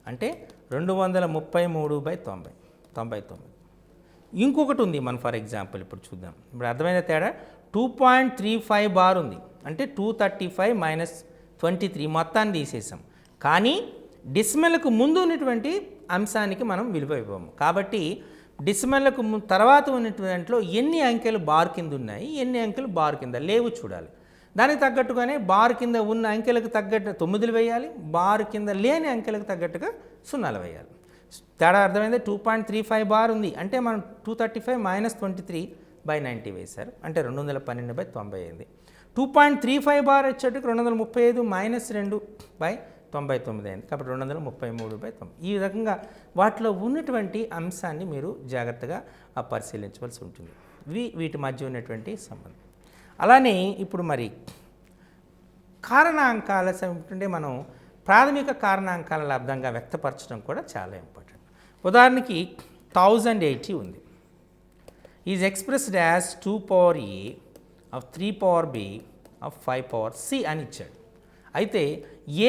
Speaker 1: అంటే 233/90. 99. ఇంకొకటి ఉంది మనం ఫర్ ఎగ్జాంపుల్ ఇప్పుడు చూద్దాం. ఇప్పుడు అర్థమైన తేడా 2.35 బార్ ఉంది. అంటే 235 - 23 మొత్తాన్ని తీసేసాం. కానీ డిసిమల్కు ముందు ఉన్నటువంటి అంశానికి మనం విలువ ఇవ్వము. కాబట్టి డిసిమల్కు తర్వాత ఉన్నటువంటిలో ఎన్ని అంకెలు బార్ కింద ఉన్నాయి, ఎన్ని అంకెలు బార్ కింద లేవు చూడాలి. దానికి తగ్గట్టుగానే బార్ కింద ఉన్న అంకెలకు తగ్గట్టు 9 వేయాలి, బార్ కింద లేని అంకెలకు తగ్గట్టుగా 0 వేయాలి. తేడా అర్థమైంది? 2.35 బార్ ఉంది అంటే మనం 235 - 23/90 వేశారు అంటే 212/90 అయింది. 2.35 బార్ వచ్చేటికి 235 - 2/99 అయింది కాబట్టి 233/90. ఈ రకంగా వాటిలో ఉన్నటువంటి అంశాన్ని మీరు జాగ్రత్తగా పరిశీలించవలసి ఉంటుంది. వీటి మధ్య ఉన్నటువంటి సంబంధం. అలానే ఇప్పుడు మరి కారణాంకాల అంటే మనం ప్రాథమిక కారణాంకాల లబ్ధంగా వ్యక్తపరచడం కూడా చాలా ఇంపార్టెంట్. ఉదాహరణకి 1080 ఉంది. Is expressed as 2 power A of 3 power B of 5 power C అని ఇచ్చాడు. అయితే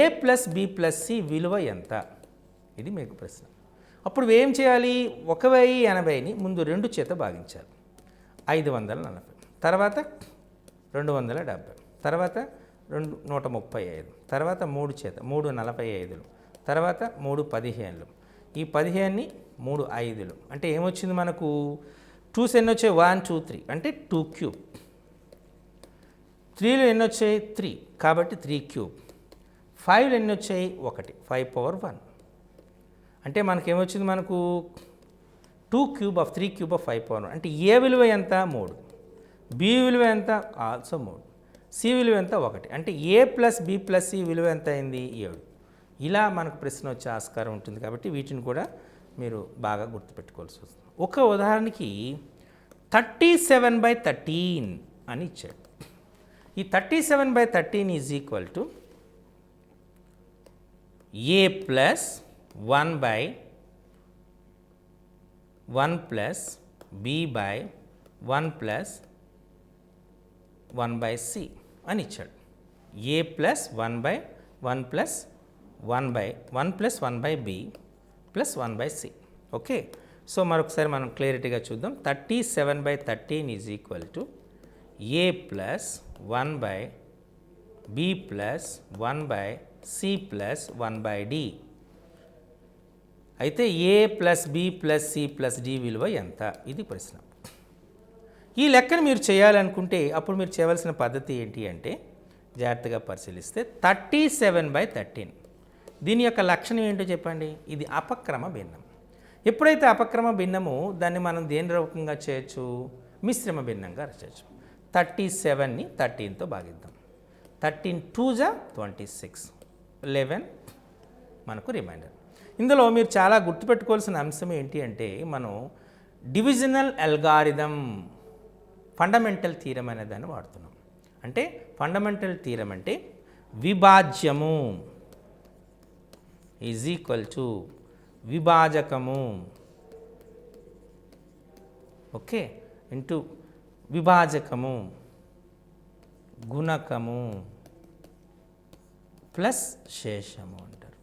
Speaker 1: A plus B plus C విలువ ఎంత? ఇది మీకు ప్రశ్న. అప్పుడు ఏం చేయాలి? 1080ని ముందు 2 చేత భాగించాలి, 540. తర్వాత 270, తర్వాత 135, తర్వాత 3 చేత 3 45, తర్వాత 3 15. ఈ 15ని 3 5 అంటే ఏమొచ్చింది మనకు? 2s ఎన్ని వచ్చాయి? 1 2 3 అంటే 2 క్యూబ్. 3లో ఎన్ని వచ్చాయి? 3 కాబట్టి 3 క్యూబ్. 5లో ఎన్ని వచ్చాయి? 1 5 పవర్ 1 అంటే మనకేమొచ్చింది? మనకు 2 cube of 3 cube of 5 power 1 అంటే ఏ విలువ ఎంత? 3. B విలువ ఎంత? ఆల్సో 3. C విలువ ఎంత? 1 అంటే A plus B plus C విలువ ఎంత అయింది? 7. ఇలా మనకు ప్రశ్న వచ్చే ఆస్కారం ఉంటుంది కాబట్టి వీటిని కూడా మీరు బాగా గుర్తుపెట్టుకోవాల్సి వస్తుంది. ఒక ఉదాహరణకి 37/13 అని ఇచ్చాడు. ఈ 37/13 is equal to A plus 1/1 plus B by 1 plus 1/C అని ఇచ్చాడు. A plus 1/1 plus 1/1 plus 1/B plus 1/C. Okay, so మరొకసారి మనం క్లియరిటీగా చూద్దాం. 37/13 is equal to A plus 1/B plus 1/C plus 1/D. అయితే A plus B plus C plus D విలువ ఎంత? ఇది ప్రశ్న. ఈ లెక్కను మీరు చేయాలనుకుంటే అప్పుడు మీరు చేయవలసిన పద్ధతి ఏంటి అంటే జాగ్రత్తగా పరిశీలిస్తే 37/13 దీని యొక్క లక్షణం ఏంటో చెప్పండి. ఇది అపక్రమ భిన్నం. ఎప్పుడైతే అపక్రమ భిన్నము దాన్ని మనం దేని రూపంగా చేయొచ్చు? మిశ్రమ భిన్నంగా చేయొచ్చు. 37ని 13తో భాగిద్దాం. 13 2 26, 11 మనకు రిమైండర్. ఇందులో మీరు చాలా గుర్తుపెట్టుకోవాల్సిన అంశం ఏంటి అంటే మనం డివిజనల్ అల్గారిథం ఫండమెంటల్ థీరం అనే దాన్ని వాడుతున్నాం. అంటే ఫండమెంటల్ థీరం అంటే విభాజ్యము ఈజ్ ఈక్వల్ టు విభాజకము ఓకే ఇంటూ విభాజకము గుణకము ప్లస్ శేషము అంటారు.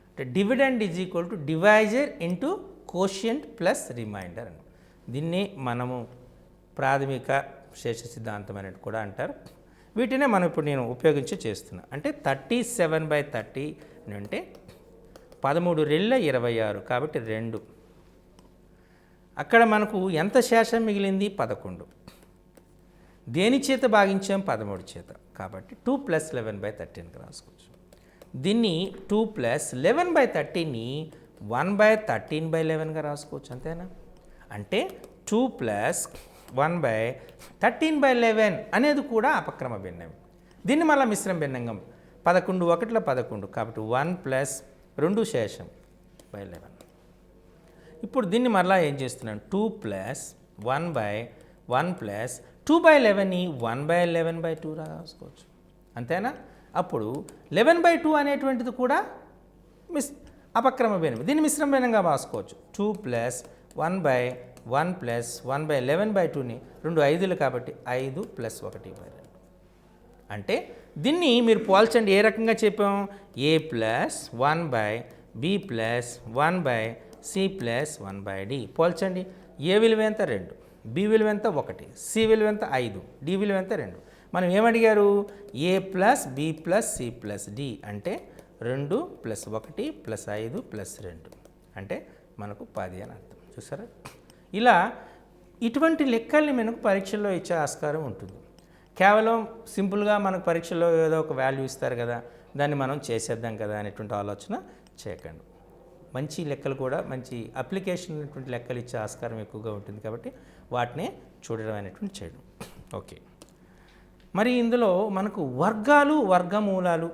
Speaker 1: అంటే dividend is equal to divisor into quotient plus remainder అని. దీన్ని మనము ప్రాథమిక శేష సిద్ధాంతం అనేది కూడా అంటారు. వీటినే మనం ఇప్పుడు నేను ఉపయోగించి చేస్తున్నా. అంటే 37/30 అంటే 13 రెళ్ళ 26 కాబట్టి 2. అక్కడ మనకు ఎంత శేషం మిగిలింది 11. దేని చేత భాగించాం 13 చేత కాబట్టి 2 + 11/13 రాసుకోవచ్చు. దీన్ని 2 + 11/30ని 1/13/11గా రాసుకోవచ్చు. అంతేనా? అంటే 2 + 1/13/11 అనేది కూడా అపక్రమ భిన్నం. దీన్ని మళ్ళీ మిశ్రమ భిన్నంగా 11 1 11 కాబట్టి 1 + 2 శేషం /11. ఇప్పుడు దీన్ని మరలా ఏం చేస్తున్నాను 2 + 1/1 + 2/11ని 1/11/2 రాసుకోవచ్చు. అంతేనా? అప్పుడు 11/2 అనేటువంటిది కూడా అపక్రమ భిన్నం. దీన్ని మిశ్రమ భిన్నంగా రాసుకోవచ్చు. 2 + 1/1 + 1/11/2ని 2 5లు కాబట్టి 5 + 1/2. అంటే దీన్ని మీరు పోల్చండి. ఏ రకంగా చెప్పాం? a + 1/b + 1/c + 1/d పోల్చండి. ఏ విలువ ఎంత 2, b విలువ ఎంత 1, c విలువ ఎంత 5, d విలువ ఎంత 2. మనం ఏమడిగారు? a + b + c + d అంటే 2 + 1 + 5 + 2 అంటే మనకు 10 అని అర్థం. చూసారా? ఇలా ఇటువంటి లెక్కల్ని మనకు పరీక్షల్లో ఇచ్చే ఆస్కారం ఉంటుంది. కేవలం సింపుల్గా మనకు పరీక్షలో ఏదో ఒక వాల్యూ ఇస్తారు కదా, దాన్ని మనం చేసేద్దాం కదా అనేటువంటి ఆలోచన చేయకండి. మంచి లెక్కలు కూడా మంచి అప్లికేషన్ అనేటువంటి లెక్కలు ఇచ్చే ఆస్కారం ఎక్కువగా ఉంటుంది కాబట్టి వాటినే చూడడం అనేటువంటి చేయడం. ఓకే, మరి ఇందులో మనకు వర్గాలు వర్గమూలాలు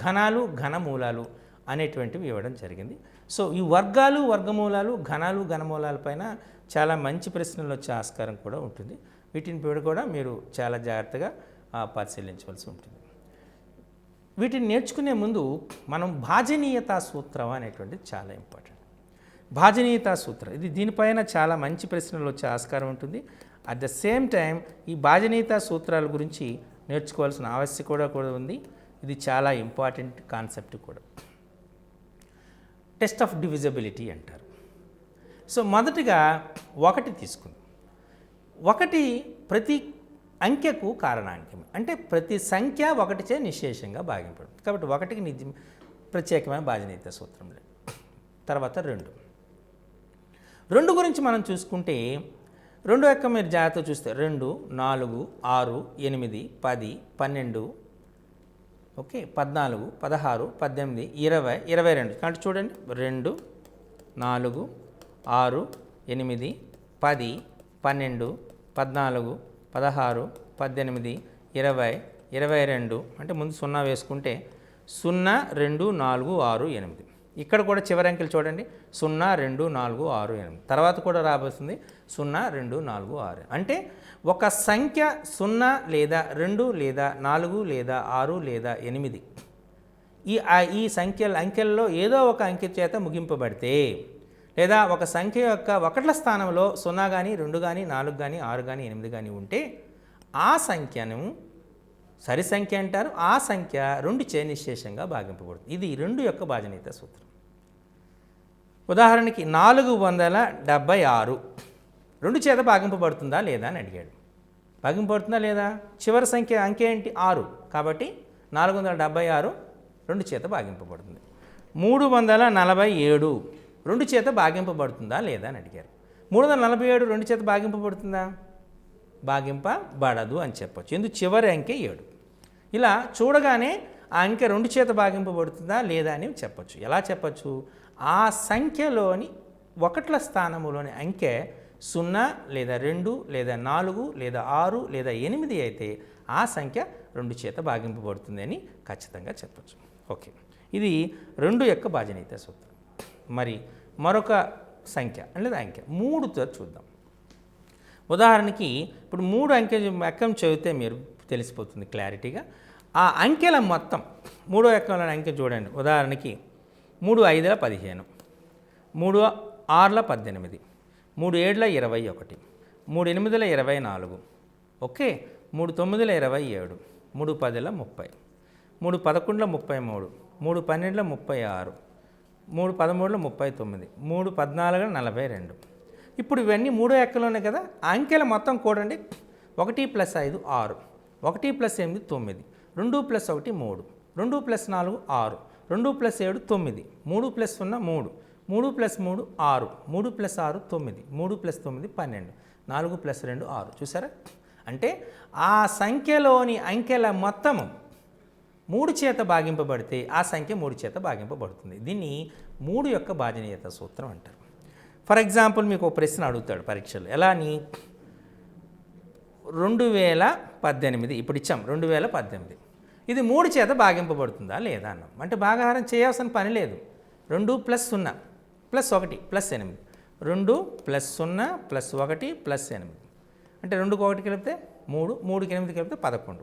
Speaker 1: ఘనాలు ఘనమూలాలు అనేటువంటివి ఇవ్వడం జరిగింది. సో ఈ వర్గాలు వర్గమూలాలు ఘనాలు ఘనమూలాల పైన చాలా మంచి ప్రశ్నలు వచ్చే ఆస్కారం కూడా ఉంటుంది. వీటిని కూడా మీరు చాలా జాగ్రత్తగా పరిశీలించవలసి ఉంటుంది. వీటిని నేర్చుకునే ముందు మనం భాజనీయతా సూత్రం అనేటువంటిది చాలా ఇంపార్టెంట్. భాజనీయతా సూత్రం ఇది దీనిపైన చాలా మంచి ప్రశ్నలు వచ్చే ఆస్కారం ఉంటుంది. అట్ ద సేమ్ టైం ఈ భాజనీయతా సూత్రాల గురించి నేర్చుకోవాల్సిన ఆవశ్యకత కూడా ఉంది. ఇది చాలా ఇంపార్టెంట్ కాన్సెప్ట్ కూడా. టెస్ట్ ఆఫ్ డివిజిబిలిటీ అంటారు. సో మొదటిగా 1 తీసుకుంది. 1 ప్రతి అంకెకు కారణాంకం అంటే ప్రతి సంఖ్య 1చే నిశ్శేషంగా భాగింపబడుతుంది కాబట్టి 1కి ప్రత్యేకమైన భాజనీయత సూత్రం లేదు. తర్వాత 2 గురించి మనం చూసుకుంటే 2 యొక్క మీరు జాగ్రత్తగా చూస్తే 2 4 6 8 10 12 ఓకే 14 16 18 20 22 కాబట్టి చూడండి 2 4 6 8 10 12 14 16 18 20 22 అంటే ముందు 0 వేసుకుంటే 0 2 4 6 8 ఇక్కడ కూడా చివరి అంకెలు చూడండి 0 2 4 6 8 తర్వాత కూడా రాబోతుంది 0 2 4 6 అంటే ఒక సంఖ్య 0 లేదా 2 లేదా 4 లేదా 6 లేదా 8 ఈ అంకెల్లో ఏదో ఒక అంకె చేత ముగింపబడితే లేదా ఒక సంఖ్య యొక్క 1ల స్థానంలో 0 కానీ 2 కానీ 4 కానీ 6 కానీ 8 కానీ ఉంటే ఆ సంఖ్యను సరి సంఖ్య అంటారు. ఆ సంఖ్య 2చే నిశ్శేషంగా భాగింపబడుతుంది. ఇది 2 యొక్క భాజనీయత సూత్రం. ఉదాహరణకి 476 2 చేత భాగింపబడుతుందా లేదా అని అడిగాడు. భాగింపబడుతుందా లేదా? చివరి అంకె ఏంటి 6 కాబట్టి 476 2 చేత భాగింపబడుతుంది. 347 2 చేత భాగింపబడుతుందా లేదా అని అడిగారు. 347 2 చేత భాగింపబడుతుందా? భాగింపబడదు అని చెప్పచ్చు. ఎందుకు? చివరి అంకె 7. ఇలా చూడగానే ఆ అంకె 2 చేత భాగింపబడుతుందా లేదా అని చెప్పచ్చు. ఎలా చెప్పచ్చు? ఆ సంఖ్యలోని 1ల స్థానంలోని అంకె 0 లేదా 2 లేదా 4 లేదా 6 లేదా 8 అయితే ఆ సంఖ్య 2 చేత భాగింపబడుతుంది అని ఖచ్చితంగా చెప్పచ్చు. ఓకే, ఇది 2 యొక్క భాజనీయత సూత్రం. మరి మరొక సంఖ్య లేదా అంకె 3తో చూద్దాం. ఉదాహరణకి ఇప్పుడు 3 ఎక్కం చదివితే మీరు తెలిసిపోతుంది క్లారిటీగా. ఆ అంకెల మొత్తం 3వ ఎక్కంలోని అంకె చూడండి. ఉదాహరణకి 3 5ల 15, 3 6ల 18, 3 7ల 21, 3 8ల 24, ఓకే, 3 9ల 27, 3 10ల 30, 3 11ల 33, 3 12ల 36, 3 13ల 39, 3 14ల 42. ఇప్పుడు ఇవన్నీ 3వ ఎక్కలోనే కదా. ఆ అంకెల మొత్తం కూడండి. 1 + 5 6, 1 + 8 9, 2 + 1 3, 2 + 4 6, 2 + 7 9, 3 + 0 3, 3 + 3 6, 3 + 6 9, 3 + 9 12, 4 + 2 6. చూసారా? అంటే ఆ సంఖ్యలోని అంకెల మొత్తము 3 చేత భాగింపబడితే ఆ సంఖ్య 3 చేత భాగింపబడుతుంది. దీన్ని 3 యొక్క భాజనీయత సూత్రం అంటారు. ఫర్ ఎగ్జాంపుల్ మీకు ఒక ప్రశ్న అడుగుతాడు పరీక్షలు. ఎలా అని 2018 ఇప్పుడు ఇచ్చాం 2018 ఇది 3 చేత భాగింపబడుతుందా లేదా అన్నాం. అంటే భాగాహారం చేయాల్సిన పని లేదు. 2 + 0 + 1 + 8, 2 + 0 + 1 + 8 అంటే 2కి 1 కలిపితే 3, 3కి 8 కలిపితే 11.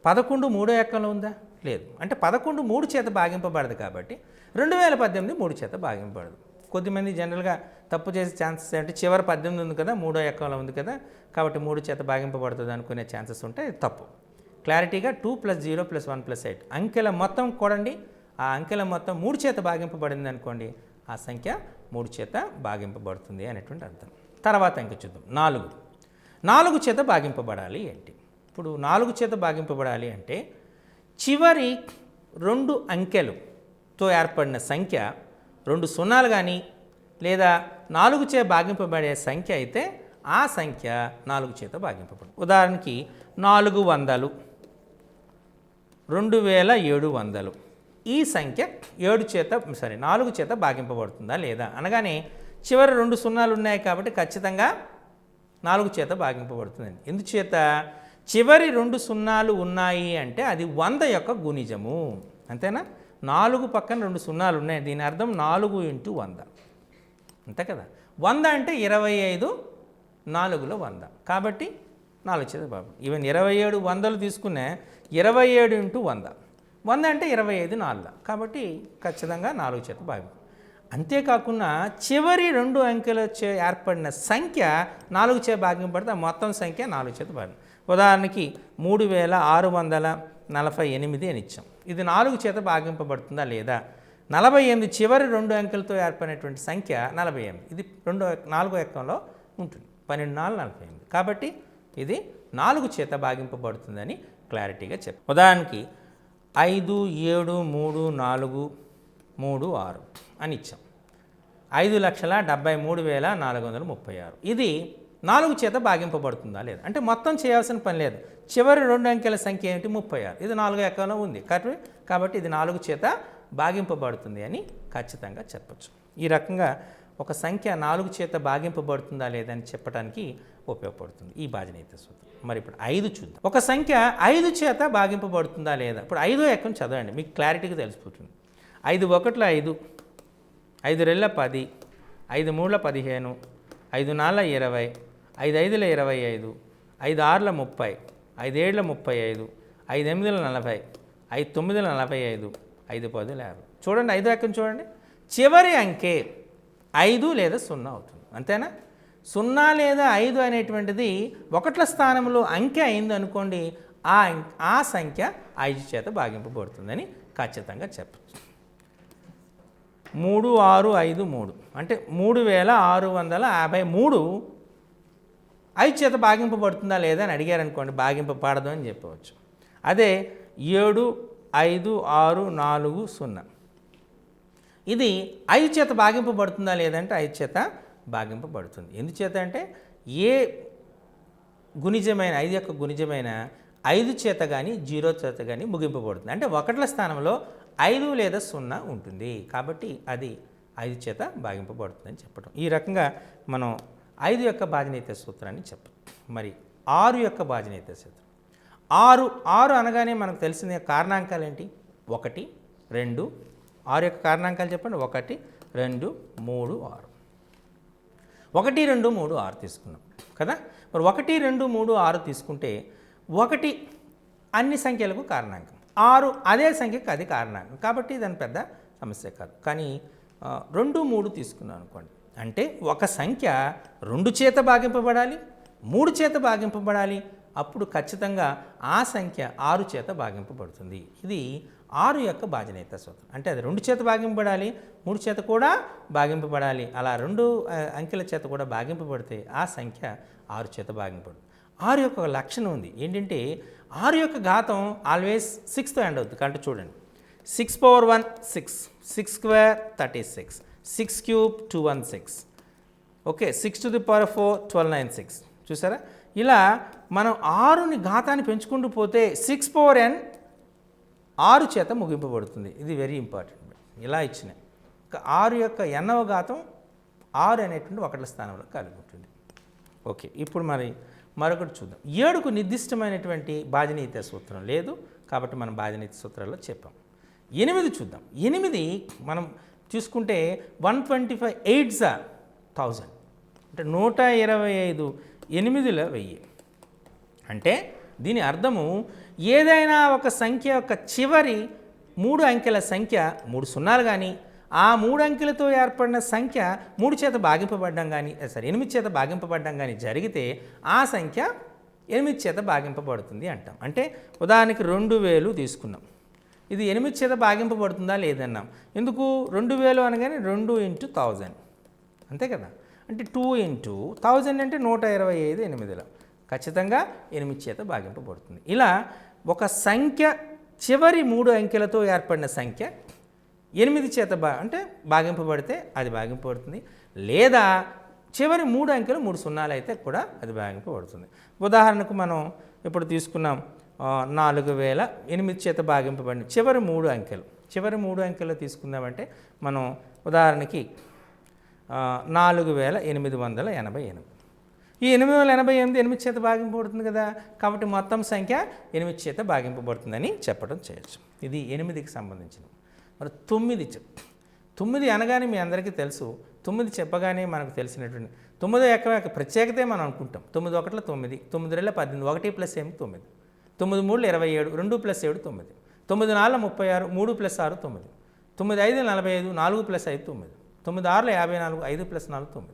Speaker 1: 11 3వ ఎక్కంలో ఉందా? లేదు. అంటే 11 3 చేత భాగింపబడదు కాబట్టి 2018 3 చేత భాగింపబడదు. కొద్దిమంది జనరల్గా తప్పు చేసే ఛాన్సెస్ అంటే చివరి 18 ఉంది కదా, 3వ ఎక్కంలో ఉంది కదా, కాబట్టి 3 చేత భాగింపబడుతుంది అనుకునే ఛాన్సెస్ ఉంటాయి. తప్పు. క్లారిటీగా 2 + 0 + 1 + 8 అంకెల మొత్తం కూడండి. ఆ అంకెల మొత్తం 3 చేత భాగింపబడింది అనుకోండి, ఆ సంఖ్య 3 చేత భాగింపబడుతుంది అనేటువంటి అర్థం. తర్వాత అంకె చూద్దాం. 4 చేత భాగింపబడాలి ఏంటి? ఇప్పుడు 4 చేత భాగింపబడాలి అంటే చివరి 2 అంకెలతో ఏర్పడిన సంఖ్య 2 సున్నాలు కానీ లేదా 4 చే భాగింపబడే సంఖ్య అయితే ఆ సంఖ్య 4 చేత భాగింపబడు. ఉదాహరణకి 400, 2700 ఈ సంఖ్య 4 చేత భాగింపబడుతుందా లేదా అనగానే చివరి 2 సున్నాలు ఉన్నాయి కాబట్టి ఖచ్చితంగా 4 చేత భాగింపబడుతుందండి. ఎందుచేత చివరి 2 సున్నాలు ఉన్నాయి అంటే అది 100 యొక్క గుణిజము. అంతేనా? 4 పక్కన 2 సున్నాలు ఉన్నాయి. దీని అర్థం 4 × 100 అంతే కదా. 100 అంటే 25, 4లో 100 కాబట్టి 4 చేత భాగం. ఈవెన్ 27 100లు తీసుకునే 27 × 100, 100 అంటే 25 4 కాబట్టి ఖచ్చితంగా 4 చేత భాగం. అంతేకాకుండా చివరి 2 అంకెలచే ఏర్పడిన సంఖ్య 4 చే భాగింపడితే ఆ మొత్తం సంఖ్య 4 చేత భాగం. ఉదాహరణకి 3648 అని ఇచ్చాం. ఇది 4 చేత భాగింపబడుతుందా లేదా? 48 చివరి 2 అంకెలతో ఏర్పడినటువంటి సంఖ్య 48. ఇది 4వ ఎక్కంలో ఉంటుంది. 12 4 48 కాబట్టి ఇది 4 చేత భాగింపబడుతుందని క్లారిటీగా చెప్పారు. ఉదాహరణకి 5 7 3 4 3 6 అని ఇచ్చాం. 5,73,436 ఇది 4 చేత భాగింపబడుతుందా లేదా? అంటే మొత్తం చేయాల్సిన పని లేదు. చివరి 2 అంకెల సంఖ్య ఏంటి? 36. ఇది 4వ ఎక్కంలో ఉంది కాబట్టి ఇది 4 చేత భాగింపబడుతుంది అని ఖచ్చితంగా చెప్పచ్చు. ఈ రకంగా ఒక సంఖ్య 4 చేత భాగింపబడుతుందా లేదా అని చెప్పడానికి ఉపయోగపడుతుంది ఈ భాజనీయత సూత్రం. మరి ఇప్పుడు 5 చూద్దాం. ఒక సంఖ్య 5 చేత భాగింపబడుతుందా లేదా? ఇప్పుడు 5వ ఎక్కం చదవండి, మీకు క్లారిటీగా తెలిసిపోతుంది. 5 1 5, 5 2 10, 5 3 15, 5 4 20, 5 5 25, 5 6 30, 5 7 35, 5 8 40, 5 9 45, 5 10 50. చూడండి 5వ ఎక్కం చూడండి. చివరి అంకె 5 లేదా 0 అవుతుంది. అంతేనా? 0 లేదా 5 అనేటువంటిది 1ల స్థానంలో అంకె అయింది అనుకోండి, ఆ సంఖ్య 5 చేత భాగింపబడుతుందని ఖచ్చితంగా చెప్పచ్చు. 3 6 5 3 అంటే 3653 5 చేత భాగింపబడుతుందా లేదా అని అడిగారు అనుకోండి, భాగింపబడదు అని చెప్పవచ్చు. అదే 7 5 6 4 0 ఇది 5 చేత భాగింపబడుతుందా లేదంటే 5 చేత భాగింపబడుతుంది. ఎందుచేత అంటే ఏ గుణిజమైన 5 యొక్క గుణిజమైన 5 చేత కానీ 0 చేత కానీ ముగింపబడుతుంది. అంటే 1ల స్థానంలో 5 లేదా 0 ఉంటుంది కాబట్టి అది 5 చేత భాగింపబడుతుందని చెప్పడం. ఈ రకంగా మనం 5 యొక్క భాజనీయత సూత్రాన్ని చెప్పం. మరి 6 యొక్క భాజనీయత సూత్రం. 6 అనగానే మనకు తెలిసిన కారణాంకాలు ఏంటి? 1 2 6 యొక్క కారణాంకాలు చెప్పండి. 1 2 3 6 1 2 3 6 తీసుకున్నాం కదా. మరి 1 2 3 6 తీసుకుంటే 1 అన్ని సంఖ్యలకు కారణాంకం, 6 అదే సంఖ్యకు అది కారణాంకం, కాబట్టి దాని పెద్ద సమస్య కాదు. కానీ 2 3 తీసుకున్నాం అనుకోండి, అంటే ఒక సంఖ్య 2 చేత భాగింపబడాలి, 3 చేత భాగింపబడాలి, అప్పుడు ఖచ్చితంగా ఆ సంఖ్య 6 చేత భాగింపబడుతుంది. ఇది 6 యొక్క భాజనీయత సూత్రం. అంటే అది 2 చేత భాగింపబడాలి, 3 చేత కూడా భాగింపబడాలి. అలా 2 అంకెల చేత కూడా భాగింపబడితే ఆ సంఖ్య 6 చేత భాగింపబడుతుంది. 6 యొక్క ఒక లక్షణం ఉంది ఏంటంటే 6 యొక్క ఘాతం ఆల్వేస్ 6తో ఎండ్ అవుతుంది. కాబట్టి చూడండి, 6 power 1 6, 6 square 36, 6 cube 216, okay, 6 to the power 4 1296. చూసారా, ఇలా మనం 6ని ఘాతాన్ని పెంచుకుంటూ పోతే 6 power n 6 చేత ముగింపబడుతుంది. ఇది వెరీ ఇంపార్టెంట్. ఇలా ఇచ్చినాయి 6 యొక్క nవ ఘాతం 6 అనేటువంటి 1ల స్థానంలో కలిగి ఉంటుంది. ఓకే, ఇప్పుడు మరొకటి చూద్దాం. 7కు నిర్దిష్టమైనటువంటి భాజనీయత సూత్రం లేదు, కాబట్టి మనం భాజనీయత సూత్రాల్లో చెప్పాం. 8 చూద్దాం. 8 మనం చూసుకుంటే 125 8s are 1000, అంటే 125 8ల 1000. అంటే దీని అర్థము ఏదైనా ఒక సంఖ్య యొక్క చివరి 3 అంకెల సంఖ్య 3 సున్నాలు కానీ, ఆ 3 అంకెలతో ఏర్పడిన సంఖ్య 3 చేత భాగింపబడ్డం కానీ 8 చేత భాగింపబడ్డం కానీ జరిగితే ఆ సంఖ్య 8 చేత భాగింపబడుతుంది అంటాం. అంటే ఉదాహరణకి 2000 తీసుకున్నాం, ఇది 8 చేత భాగింపబడుతుందా లేదన్నాం. ఎందుకు 2000 అనగానే 2 into 1000 అంతే కదా. అంటే 2 into 1000 అంటే 125 8ల ఖచ్చితంగా 8 చేత భాగింపబడుతుంది. ఇలా ఒక సంఖ్య చివరి 3 అంకెలతో ఏర్పడిన సంఖ్య 8 చేత అంటే భాగింపబడితే అది భాగింపబడుతుంది, లేదా చివరి 3 అంకెలు 3 సున్నాలు అయితే కూడా అది భాగింపబడుతుంది. ఉదాహరణకు మనం ఇప్పుడు తీసుకున్నాం 4000 8 చేత భాగింపబడిన చివరి 3 అంకెలు తీసుకుందామంటే మనం ఉదాహరణకి 4888. ఈ 888 8 చేత భాగింపబడుతుంది కదా, కాబట్టి మొత్తం సంఖ్య 8 చేత భాగింపబడుతుందని చెప్పడం చేయొచ్చు. ఇది 8కి సంబంధించినది. మరి 9 అనగానే మీ అందరికీ తెలుసు, 9 చెప్పగానే మనకు తెలిసినటువంటి 9 యొక్క ప్రత్యేకతే మనం అనుకుంటాం. 9 1 9, 9 2 18, 1 + 8 9, 9 3 27, 2 + 7 9, 9 4 36, 3 + 6 9, 9 5 45, 4 + 5 9, 9 6 54, 5 + 4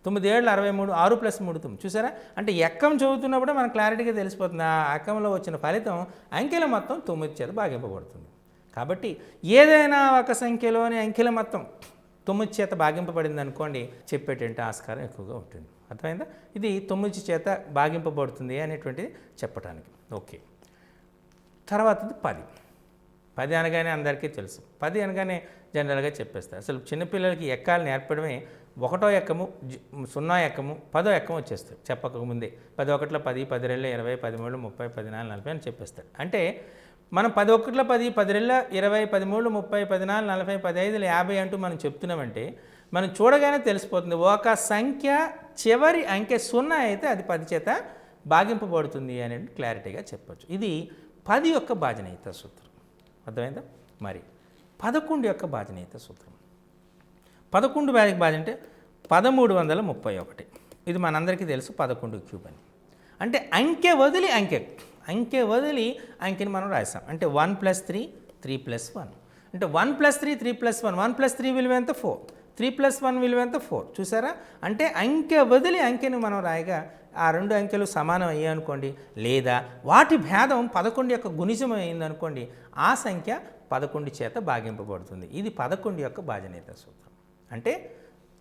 Speaker 1: 9, 9 7 63, 6 + 3 9. చూసారా, అంటే ఎక్కం చదువుతున్నప్పుడు మనకు క్లారిటీగా తెలిసిపోతుంది ఆ ఎక్కంలో వచ్చిన ఫలితం అంకెల మొత్తం 9 చేత భాగింపబడుతుంది. కాబట్టి ఏదైనా ఒక సంఖ్యలోని అంకెల మొత్తం 9 చేత భాగింపబడింది అనుకోండి, చెప్పేటువంటి ఆస్కారం ఎక్కువగా ఉంటుంది. అర్థమైందా? ఇది 9 చేత భాగింపబడుతుంది అనేటువంటిది చెప్పడానికి. ఓకే, తర్వాతది 10 అనగానే అందరికీ తెలుసు. 10 అనగానే జనరల్గా చెప్పేస్తారు. అసలు చిన్నపిల్లలకి ఎక్కాలు నేర్పడమే 1వ ఎక్కము 0 ఎక్కము 10వ ఎక్కము వచ్చేస్తాయి చెప్పకముందే. 10 1 10, 10 2 20, 13 30, 14 40 అని చెప్పేస్తాడు. అంటే మనం 10 1 10, 10 2 20, 13 30, 14 40, 15 50 అంటూ మనం చెప్తున్నామంటే మనం చూడగానే తెలిసిపోతుంది ఒక సంఖ్య చివరి అంకె 0 అయితే అది 10 చేత భాగింపబడుతుంది అనేది క్లారిటీగా చెప్పచ్చు. ఇది 10 యొక్క భాజనీయత సూత్రం. అర్థమైందా? మరి 11 యొక్క భాజనీయత సూత్రం. 11 భాజన అంటే 1331. ఇది మనందరికీ తెలుసు 11 క్యూబ్ అని. అంటే అంకె వదిలి అంకెని మనం రాసాం. అంటే 1 + 3 3 + 1, అంటే 1 + 3 3 + 1, 1 + 3 విలువ ఎంత 4, 3 + 1 విలువ ఎంత 4. చూసారా, అంటే అంకె వదిలి అంకెని మనం రాయగా ఆ 2 అంకెలు సమానం అయ్యాయనుకోండి, లేదా వాటి భేదం 11 యొక్క గుణిజం అయిందనుకోండి, ఆ సంఖ్య 11 చేత భాగింపబడుతుంది. ఇది 11 యొక్క భాజనీయత సూత్రం. అంటే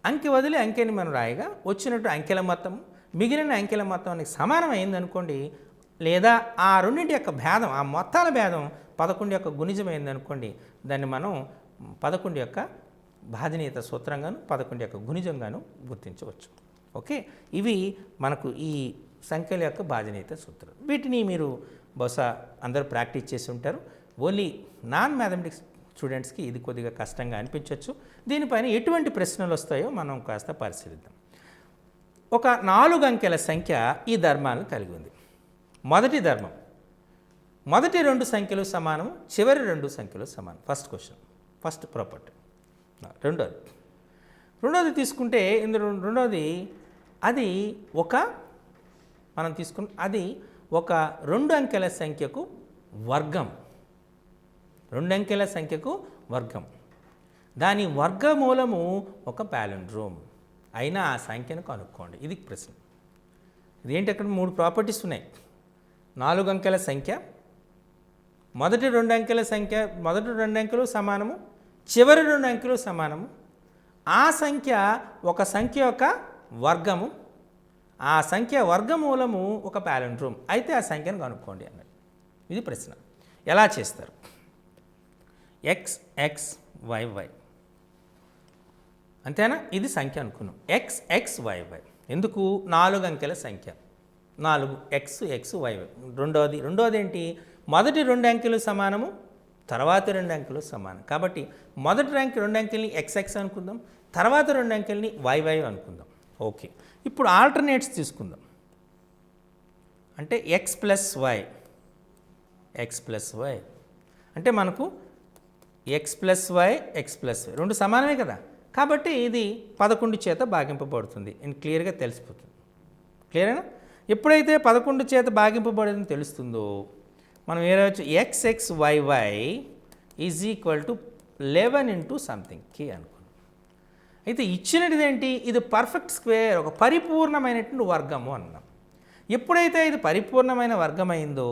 Speaker 1: అంకె వదిలి అంకెని మనం రాయగా వచ్చినట్టు అంకెల మొత్తం మిగిలిన అంకెల మొత్తానికి సమానం అయిందనుకోండి, లేదా ఆ రెండింటి యొక్క భేదం ఆ మొత్తాల భేదం 11 యొక్క గుణిజం అయిందనుకోండి, దాన్ని మనం 11 యొక్క భాజనీయత సూత్రంగాను 11 యొక్క గుణిజంగాను గుర్తించవచ్చు. ఓకే, ఇవి మనకు ఈ సంఖ్యల యొక్క భాజనీయత సూత్రం. వీటిని మీరు బహుశా అందరూ ప్రాక్టీస్ చేసి ఉంటారు. ఓన్లీ నాన్ మ్యాథమెటిక్స్ స్టూడెంట్స్కి ఇది కొద్దిగా కష్టంగా అనిపించవచ్చు. దీనిపైన ఎటువంటి ప్రశ్నలు వస్తాయో మనం కాస్త పరిశీలిద్దాం. ఒక 4 అంకెల సంఖ్య ఈ ధర్మాలను కలిగి ఉంది. మొదటి ధర్మం, మొదటి 2 సంఖ్యలు సమానం, చివరి 2 సంఖ్యలు సమానం. First question, first property. రెండోది రెండోది తీసుకుంటే ఇందులో రెండోది అది ఒక మనం తీసుకున్న అది ఒక 2 అంకెల సంఖ్యకు వర్గం. 2 అంకెల సంఖ్యకు వర్గం. దాని వర్గమూలము ఒక పాలిండ్రోమ్ అయినా ఆ సంఖ్యను కనుక్కోండి. ఇది ప్రశ్న. ఇదేంటి, అక్కడ 3 ప్రాపర్టీస్ ఉన్నాయి. 4 అంకెల సంఖ్య, మొదటి 2 అంకెల సంఖ్య, మొదటి 2 అంకెలు సమానము, చివరి 2 అంకెలు సమానము. ఆ సంఖ్య ఒక సంఖ్య యొక్క వర్గము, ఆ సంఖ్య వర్గమూలము ఒక పాలిండ్రోమ్ అయితే ఆ సంఖ్యను కనుక్కోండి అన్నది. ఇది ప్రశ్న. ఎలా చేస్తారు? ఎక్స్ ఎక్స్ వై వై అంతేనా? ఇది సంఖ్య అనుకున్నాం. ఎక్స్ ఎక్స్ వై వై ఎందుకు? 4 అంకెల సంఖ్య, 4 ఎక్స్ ఎక్స్ వై వై. రెండోది ఏంటి? మొదటి 2 అంకెలు సమానము, తర్వాతి 2 అంకెలు సమానం. కాబట్టి మొదటి 2 అంకెల్ని ఎక్స్ ఎక్స్ అనుకుందాం, తర్వాత 2 అంకెల్ని వై వై అనుకుందాం. ఓకే, ఇప్పుడు ఆల్టర్నేట్స్ తీసుకుందాం. అంటే ఎక్స్ ప్లస్ వై అంటే మనకు ఎక్స్ ప్లస్ వై రెండు సమానమే కదా. కాబట్టి ఇది 11 చేత భాగింపబడుతుంది అని క్లియర్గా తెలిసిపోతుంది. క్లియరేనా? ఎప్పుడైతే 11 చేత భాగింపబడిందని తెలుస్తుందో మనం ఏదవచ్చు X X Y Y is equal to 11 into something K అనుకున్నాం. అయితే ఇచ్చినది ఏంటి? ఇది పర్ఫెక్ట్ స్క్వేర్, ఒక పరిపూర్ణమైనటువంటి వర్గము అన్నాం. ఎప్పుడైతే ఇది పరిపూర్ణమైన వర్గమైందో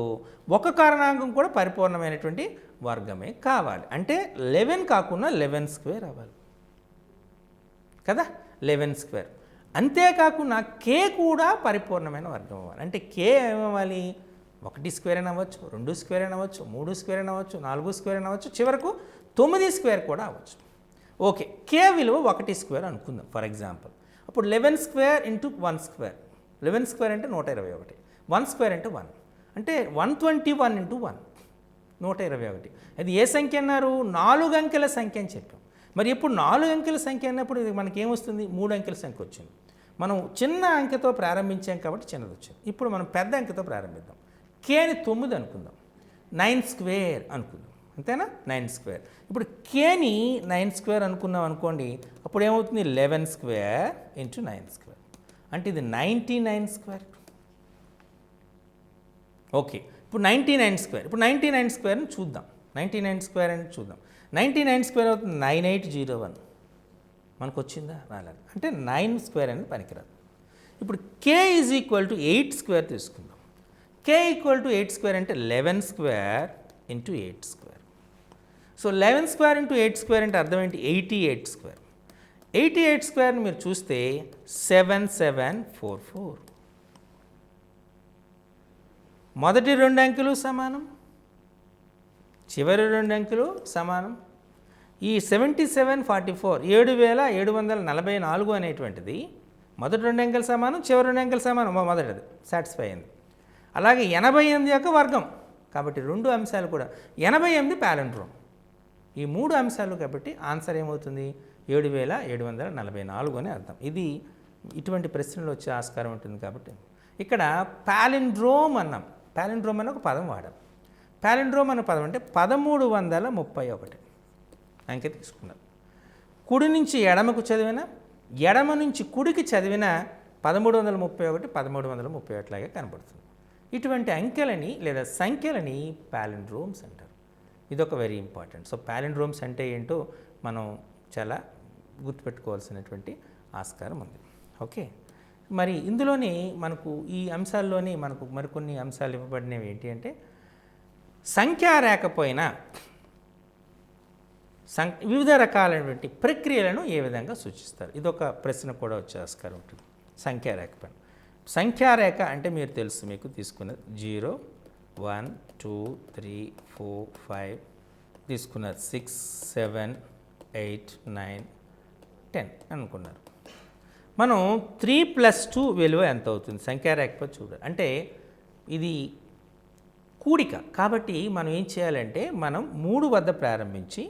Speaker 1: ఒక కారణాంకం కూడా పరిపూర్ణమైనటువంటి వర్గమే కావాలి. అంటే 11 కాకుండా 11 స్క్వేర్ అవ్వాలి కదా, 11 స్క్వేర్. అంతేకాకుండా కే కూడా పరిపూర్ణమైన వర్గం అవ్వాలి. అంటే కే ఏమవ్వాలి? 1 స్క్వేర్ అని అవ్వచ్చు, 2 స్క్వేర్ అని అవ్వచ్చు, 3 స్క్వేర్ అని అవ్వచ్చు, 4 స్క్వేర్ అని అవ్వచ్చు, చివరకు 9 స్క్వేర్ కూడా అవ్వచ్చు. ఓకే, కే విలువ 1 స్క్వేర్ అనుకుందాం ఫర్ ఎగ్జాంపుల్. అప్పుడు 11 స్క్వేర్ ఇంటూ 1 స్క్వేర్. 11 స్క్వేర్ అంటే 121, 1 స్క్వేర్ అంటే 1 అంటే 121 ఇంటూ 1 121. అది ఏ సంఖ్య అన్నారు? 4 అంకెల సంఖ్య అని చెప్పాం. మరి ఇప్పుడు 4 అంకెల సంఖ్య అన్నప్పుడు ఇది మనకి ఏమొస్తుంది? 3 అంకెల సంఖ్య వచ్చింది. మనం చిన్న అంకెతో ప్రారంభించాం కాబట్టి చిన్నది వచ్చింది. ఇప్పుడు మనం పెద్ద అంకెతో ప్రారంభిద్దాం. కేని 9 అనుకుందాం, 9 స్క్వేర్ అనుకుందాం. అంతేనా? 9 స్క్వేర్. ఇప్పుడు కేని 9 స్క్వేర్ అనుకున్నాం అనుకోండి, అప్పుడు ఏమవుతుంది? 11 స్క్వేర్ ఇంటూ 9 స్క్వేర్ అంటే ఇది 99 స్క్వేర్. ఓకే, ఇప్పుడు 99 స్క్వేర్. ఇప్పుడు 99 స్క్వేర్ని చూద్దాం. 99 స్క్వేర్ అని చూద్దాం. 99 స్క్వేర్ అవుతుంది 9801. మనకు వచ్చిందా? రాలేదు. అంటే 9 స్క్వేర్ అనేది పనికిరాదు. ఇప్పుడు కే ఈజ్ ఈక్వల్ టు 8 స్క్వేర్ తీసుకుందాం. కే ఈక్వల్ టు 8 స్క్వేర్ అంటే 11 square into 8 square. So 11 square into 8 square అంటే అర్థం ఏంటి? 88 స్క్వేర్. 88 స్క్వేర్ని మీరు చూస్తే 7744. మొదటి 2 అంకెలు సమానం, చివరి 2 అంకెలు సమానం. ఈ 7744 7744 అనేటువంటిది మొదటి 2 అంకెలు సమానం, చివరి 2 అంకెలు సమానం. మొదటిది సాటిస్ఫై అయింది. అలాగే 88 యొక్క వర్గం. కాబట్టి 2 అంశాలు కూడా 88 పాలిండ్రోమ్. ఈ 3 అంశాలు కాబట్టి ఆన్సర్ ఏమవుతుంది? 7744 అని అర్థం. ఇది ఇటువంటి ప్రశ్నలు వచ్చే ఆస్కారం ఉంటుంది. కాబట్టి ఇక్కడ పాలిండ్రోమ్ అన్నాం. పాలిండ్రోమ్ అనే ఒక పదం వాడాం. పాలిండ్రోమ్ అనే పదం అంటే 1331 అంకె తీసుకున్నారు. కుడి నుంచి ఎడమకు చదివిన, ఎడమ నుంచి కుడికి చదివిన 1331 1331 లాగా కనబడుతుంది. ఇటువంటి అంకెలని లేదా సంఖ్యలని పాలిండ్రోమ్స్ అంటారు. ఇదొక వెరీ ఇంపార్టెంట్. సో పాలిండ్రోమ్స్ అంటే ఏంటో మనం చాలా గుర్తుపెట్టుకోవాల్సినటువంటి ఆస్కారం ఉంది. ఓకే, మరి ఇందులోని మనకు ఈ అంశాల్లోని మనకు మరికొన్ని అంశాలు ఇవ్వబడినవి ఏంటి అంటే సంఖ్యారేఖ పైన వివిధ రకాలైనటువంటి ప్రక్రియలను ఏ విధంగా సూచిస్తారు? ఇదొక ప్రశ్న కూడా వచ్చే ఆస్కారం ఉంటుంది. సంఖ్యారేఖ పైన. సంఖ్యారేఖ అంటే మీరు తెలుసు, మీకు తీసుకున్నది 0 1 2 3 4 5 తీసుకున్నారు, 6 7 8 9 10 అనుకున్నారు. మనం 3 + 2 విలువ ఎంత అవుతుంది? సంఖ్యారేఖపై చూడాలి. అంటే ఇది కూడిక కాబట్టి మనం ఏం చేయాలంటే మనం 3 వద్ద ప్రారంభించి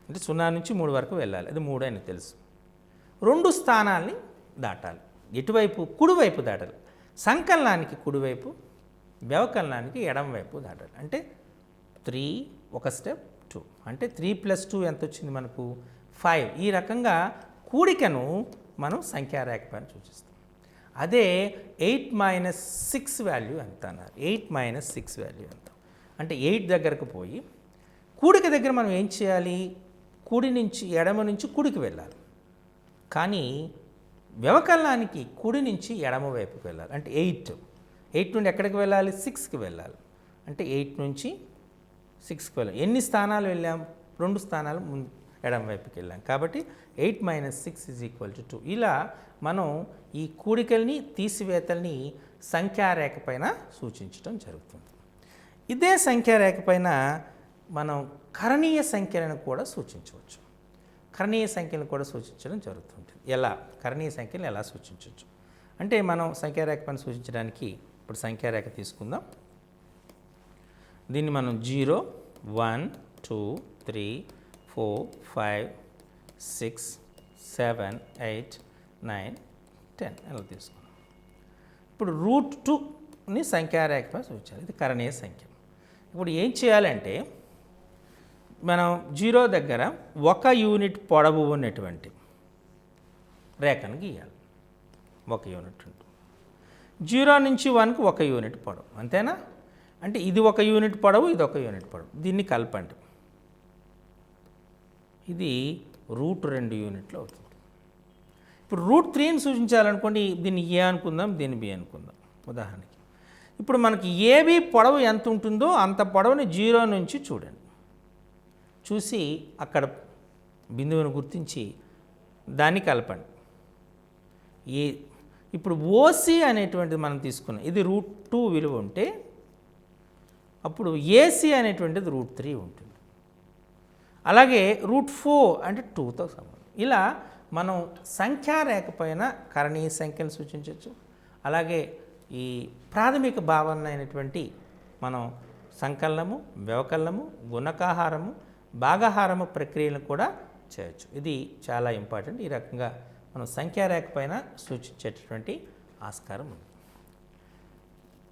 Speaker 1: అంటే 0 నుంచి 3 వరకు వెళ్ళాలి. అది 3 అని తెలుసు. 2 స్థానాల్ని దాటాలి. ఎటువైపు? కుడివైపు దాటాలి. సంకలనానికి కుడివైపు, వ్యవకలనానికి ఎడమవైపు దాటాలి. అంటే 3 ఒక స్టెప్ 2 అంటే 3 + 2 ఎంత వచ్చింది మనకు? 5 ఈ రకంగా కూడికను మనం సంఖ్యారేఖ పైన సూచిస్తాం. అదే 8 - 6 వాల్యూ ఎంత అన్నారు. 8 - 6 వాల్యూ ఎంత అంటే 8 దగ్గరకు పోయి కూడిక దగ్గర మనం ఏం చేయాలి, కుడి నుంచి ఎడమ నుంచి కుడికి వెళ్ళాలి. కానీ వ్యవకలనానికి కుడి నుంచి ఎడమ వైపుకి వెళ్ళాలి. అంటే 8 నుండి ఎక్కడికి వెళ్ళాలి, 6కి వెళ్ళాలి. అంటే 8 నుంచి 6కి వెళ్ళాలి. ఎన్ని స్థానాలు వెళ్ళాం, 2 స్థానాలు ముందు ఎడమ వైపుకి వెళ్ళాం. కాబట్టి 8 - 6 = 2. ఇలా మనం ఈ కూడికల్ని తీసివేతల్ని సంఖ్యారేఖ పైన సూచించడం జరుగుతుంది. ఇదే సంఖ్యారేఖ పైన మనం కరణీయ సంఖ్యలను కూడా సూచించవచ్చు. కరణీయ సంఖ్యలను కూడా సూచించడం జరుగుతుంది. ఎలా కరణీయ సంఖ్యలను ఎలా సూచించవచ్చు అంటే మనం సంఖ్యారేఖ పైన సూచించడానికి ఇప్పుడు సంఖ్యారేఖ తీసుకుందాం. దీన్ని మనం 0 1 2 3 4 5 6 7 8 9 10 అలా తీసుకున్నాం. ఇప్పుడు √2ని సంఖ్యారేఖ పైన సూచించాలి. ఇది కరణీయ సంఖ్య. ఇప్పుడు ఏం చేయాలంటే మనం 0 దగ్గర 1 యూనిట్ పొడవు ఉన్నటువంటి రేఖను గీయాలి. 1 యూనిట్ ఉంటుంది. 0 నుంచి 1కు 1 యూనిట్ పొడవు, అంతేనా? అంటే ఇది 1 యూనిట్ పొడవు, ఇది 1 యూనిట్ పొడవు. దీన్ని కలపండి. ఇది √2 యూనిట్లు అవుతుంది. ఇప్పుడు √3ని సూచించాలనుకోండి, దీన్ని ఏ అనుకుందాం, దీన్ని బి అనుకుందాం ఉదాహరణకి. ఇప్పుడు మనకి ఏబి పొడవు ఎంత ఉంటుందో అంత పొడవుని 0 నుంచి చూడండి. చూసి అక్కడ బిందువును గుర్తించి దాన్ని కలపండి. ఇప్పుడు ఓసి అనేటువంటిది మనం తీసుకున్నాం. ఇది √2 విలువ ఉంటే అప్పుడు ఏసీ అనేటువంటిది √3 ఉంటుంది. అలాగే √4 అంటే 2తో సమానం. ఇలా మనం సంఖ్యారేఖ పైన కరణీయ సంఖ్యను సూచించవచ్చు. అలాగే ఈ ప్రాథమిక భావన అయినటువంటి మనం సంకలనము, వ్యవకలనము, గుణకాహారము, భాగాహారము ప్రక్రియలను కూడా చేయొచ్చు. ఇది చాలా ఇంపార్టెంట్. ఈ రకంగా మనం సంఖ్యారేఖ పైన సూచించేటటువంటి ఆస్కారం ఉంది.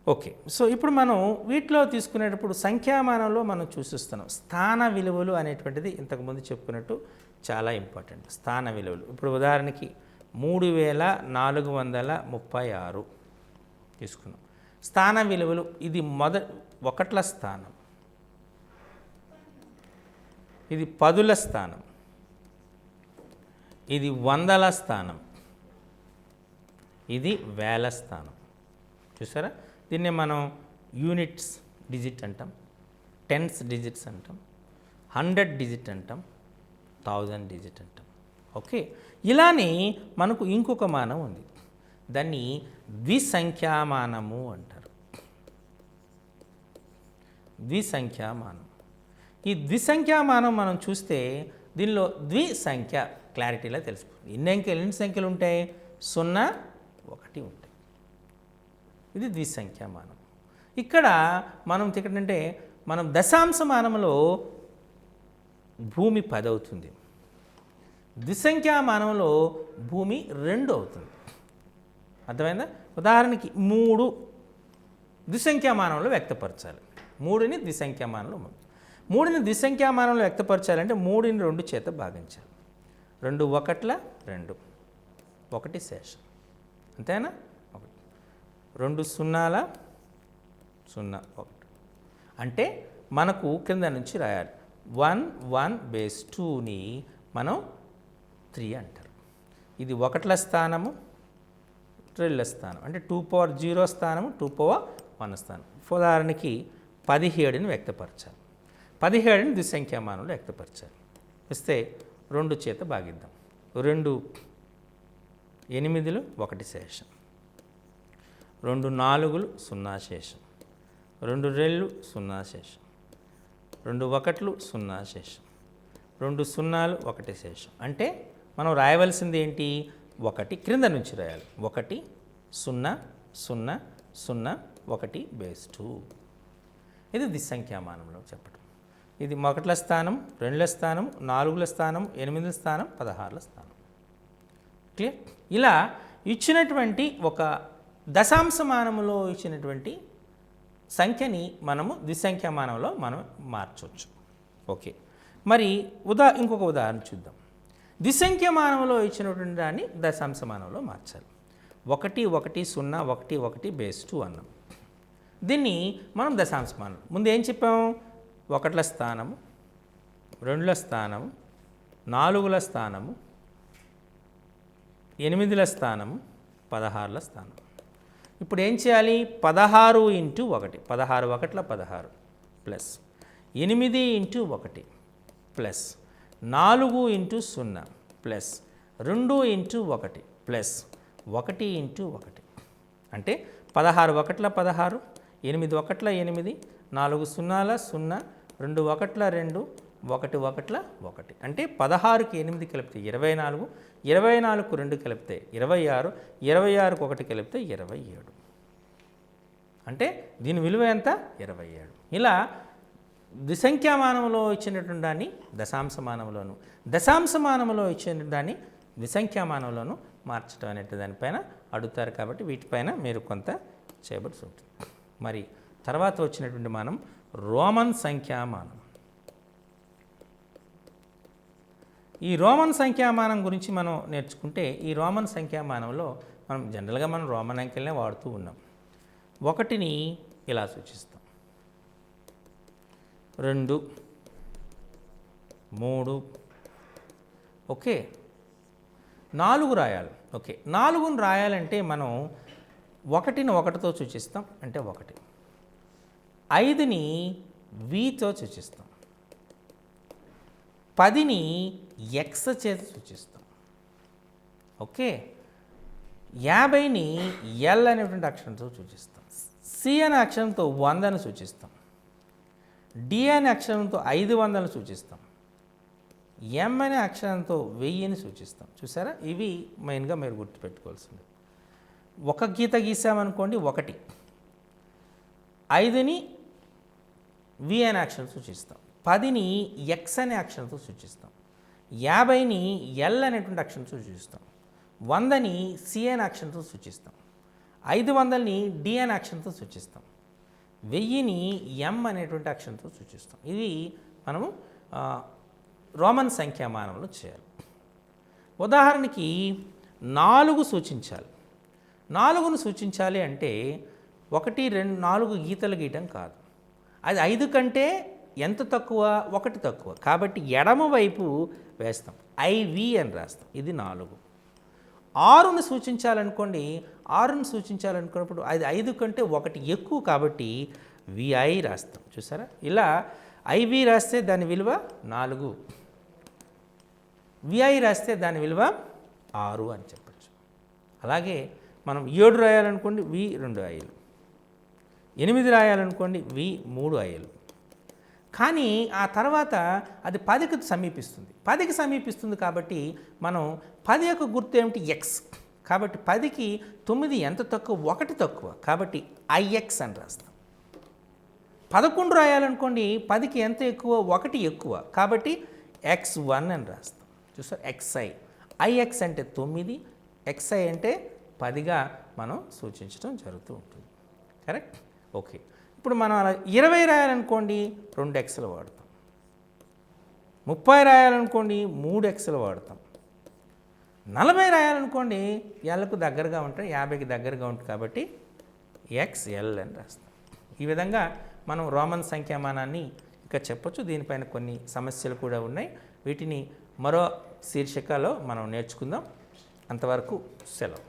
Speaker 1: ఓకే, సో ఇప్పుడు మనం వీటిలో తీసుకునేటప్పుడు సంఖ్యామానంలో మనం చూసిస్తున్నాం స్థాన విలువలు అనేటువంటిది ఇంతకుముందు చెప్పుకున్నట్టు చాలా ఇంపార్టెంట్. స్థాన విలువలు ఇప్పుడు ఉదాహరణకి 3436 తీసుకున్నాం. స్థాన విలువలు ఇది ఒకట్ల స్థానం, ఇది పదుల స్థానం, ఇది వందల స్థానం, ఇది వేల స్థానం. చూసారా? దీన్నే మనం యూనిట్స్ డిజిట్ అంటాం, టెన్స్ డిజిట్స్ అంటాం, 100 డిజిట్ అంటాం, 1000 డిజిట్ అంటాం. ఓకే, ఇలానే మనకు ఇంకొక మానం ఉంది. దాన్ని ద్విసంఖ్యామానము అంటారు. ద్విసంఖ్యామానం. ఈ ద్విసంఖ్యామానం మనం చూస్తే దీనిలో ద్విసంఖ్య క్లారిటీలా తెలిసిపోతుంది. ఎన్ని సంఖ్యలు ఉంటాయి? 0 1 ఉంటాయి. ఇది ద్విసంఖ్యామానం. ఇక్కడ మనం ఏంటంటే మనం దశాంశమానంలో భూమి 10 అవుతుంది, ద్విసంఖ్యామానంలో భూమి 2 అవుతుంది. అర్థమైందా? ఉదాహరణకి 3 ద్విసంఖ్యామానంలో వ్యక్తపరచాలి. 3ని ద్విసంఖ్యామానంలో 3ని ద్విసంఖ్యామానంలో వ్యక్తపరచాలంటే 3ని 2 చేత భాగించాలి. 2 1ల 2, 1 శేషం, అంతేనా? 2 0ల 0 1 అంటే మనకు కింద నుంచి రాయాలి 1/2ని మనం 3 అంటారు. ఇది 1ల స్థానము, 2ల స్థానం, అంటే 2/0 స్థానము, 2/1 స్థానం. ఉదాహరణకి 17ని వ్యక్తపరచాలి. 17ని ద్విసంఖ్యామానంలో వ్యక్తపరచాలి. వస్తే 2 చేత భాగిద్దాం. 2 8లు 1 శేషం, 2 4లు 0 శేషం, 2 2లు 0 శేషం, 2 1లు 0 శేషం, 2 0లు 1 శేషం. అంటే మనం రాయవలసింది ఏంటి? 1 క్రింద నుంచి రాయాలి. 1 0 0 0 1/2. ఇది ద్విసంఖ్యామానంలో చెప్పడం. ఇది 1ల స్థానం, 2ల స్థానం, 4ల స్థానం, 8ల స్థానం, 16ల స్థానం. క్లియర్? ఇలా ఇచ్చినటువంటి ఒక దశాంశమానంలో ఇచ్చినటువంటి సంఖ్యని మనము ద్విసంఖ్యామానంలో మనం మార్చవచ్చు. ఓకే, మరి ఇంకొక ఉదాహరణ చూద్దాం. ద్విసంఖ్యమానంలో ఇచ్చినటువంటి దాన్ని దశాంశమానంలో మార్చాలి. 1 1 0 1 1 బేస్ 2 అన్నాం. దీన్ని మనం దశాంశమానం ముందు ఏం చెప్పాము? 1ల స్థానము, 2ల స్థానము, 4ల స్థానము, 8ల స్థానము, 16ల స్థానం. ఇప్పుడు ఏం చేయాలి? 16 × 1 16 1ల 16 ప్లస్ 8 × 1 ప్లస్ 4 × 0 ప్లస్ 2 × 1 ప్లస్ 1 × 1 అంటే 16 1ల 16, 8 1ల 8, 4 0ల 0, 2 1ల 2, 1 1ల 1 అంటే 16కి 8 కలిపితే 24, 24కు 2 కలిపితే 26, 26కు 1 కలిపితే 27. అంటే దీని విలువ ఎంత? 27. ఇలా ద్విసంఖ్యామానంలో ఇచ్చినటువంటి దాన్ని దశాంశమానంలోను, దశాంశమానంలో ఇచ్చిన దాన్ని ద్విసంఖ్యామానంలోను మార్చడం అనే దానిపైన అడుగుతారు. కాబట్టి వీటిపైన మీరు కొంత చేయబడి ఉంటుంది. మరి తర్వాత వచ్చినటువంటి మనం రోమన్ సంఖ్యామానం. ఈ రోమన్ సంఖ్యామానం గురించి మనం నేర్చుకుంటే, ఈ రోమన్ సంఖ్యామానంలో మనం జనరల్గా మనం రోమన్ అంకెలనే వాడుతూ ఉన్నాం. 1ని ఇలా సూచిస్తాం, 2 3 ఓకే, 4 రాయాలి. ఓకే, 4ని రాయాలంటే మనం 1ని 1తో సూచిస్తాం అంటే 1, 5ని వితో సూచిస్తాం, 10ని ఎక్స్ చేత సూచిస్తాం. ఓకే, 50ని ఎల్ అనేటువంటి అక్షరంతో సూచిస్తాం, సి అనే అక్షరంతో 100ని సూచిస్తాం, డి అనే అక్షరంతో 500ని సూచిస్తాం, ఎం అనే అక్షరంతో 1000ని సూచిస్తాం. చూసారా? ఇవి మెయిన్గా మీరు గుర్తుపెట్టుకోవాల్సింది. ఒక గీత గీసామనుకోండి 1, 5ని వి అనే అక్షరం సూచిస్తాం, 10ని ఎక్స్ అనే అక్షరంతో సూచిస్తాం, 50ని ఎల్ అనేటువంటి అక్షరంతో సూచిస్తాం, 100ని సి అనే అక్షరంతో సూచిస్తాం, 500ని డి అనే అక్షరంతో సూచిస్తాం, 1000ని ఎం అనేటువంటి అక్షరంతో సూచిస్తాం. ఇది మనము రోమన్ సంఖ్యామానంలో చేయాలి. ఉదాహరణకి 4 సూచించాలి. 4ను సూచించాలి అంటే 1 2 4 గీతలు గీయటం కాదు. అది 5 కంటే ఎంత తక్కువ? 1 తక్కువ. కాబట్టి ఎడమ వైపు వేస్తాం, ఐవి అని రాస్తాం. ఇది 4. 6ను సూచించాలనుకోండి, 6ను సూచించాలనుకున్నప్పుడు అది 5 కంటే 1 ఎక్కువ కాబట్టి విఐ రాస్తాం. చూసారా? ఇలా ఐవి రాస్తే దాని విలువ 4, విఐ రాస్తే దాని విలువ 6 అని చెప్పచ్చు. అలాగే మనం 7 రాయాలనుకోండి, వి 2 ఐలు, 8 రాయాలనుకోండి, వి 3 ఐలు. కానీ ఆ తర్వాత అది 10కి సమీపిస్తుంది. 10కి సమీపిస్తుంది కాబట్టి మనం 10 యొక్క గుర్తు ఏమిటి? ఎక్స్. కాబట్టి 10కి 9 ఎంత తక్కువ? 1 తక్కువ. కాబట్టి ఐఎక్స్ అని రాస్తాం. 11 రాయాలనుకోండి, 10కి ఎంత ఎక్కువ? 1 ఎక్కువ. కాబట్టి x1 అని రాస్తాం. చూసారు? ఎక్స్ఐ. ఐఎక్స్ అంటే 9, ఎక్స్ఐ అంటే 10గా మనం సూచించడం జరుగుతూ ఉంటుంది. కరెక్ట్? ఓకే. ఇప్పుడు మనం అలా 20 రాయాలనుకోండి, 2 ఎక్స్లు వాడతాం. 30 రాయాలనుకోండి, 3 ఎక్స్లు వాడతాం. 40 రాయాలనుకోండి, ఎల్కు దగ్గరగా ఉంటాయి, 50కి దగ్గరగా ఉంటుంది కాబట్టి ఎక్స్ఎల్ అని రాస్తాం. ఈ విధంగా మనం రోమన్ సంఖ్యామానాన్ని ఇంకా చెప్పొచ్చు. దీనిపైన కొన్ని సమస్యలు కూడా ఉన్నాయి. వీటిని మరో శీర్షికలో మనం నేర్చుకుందాం. అంతవరకు సెలవు.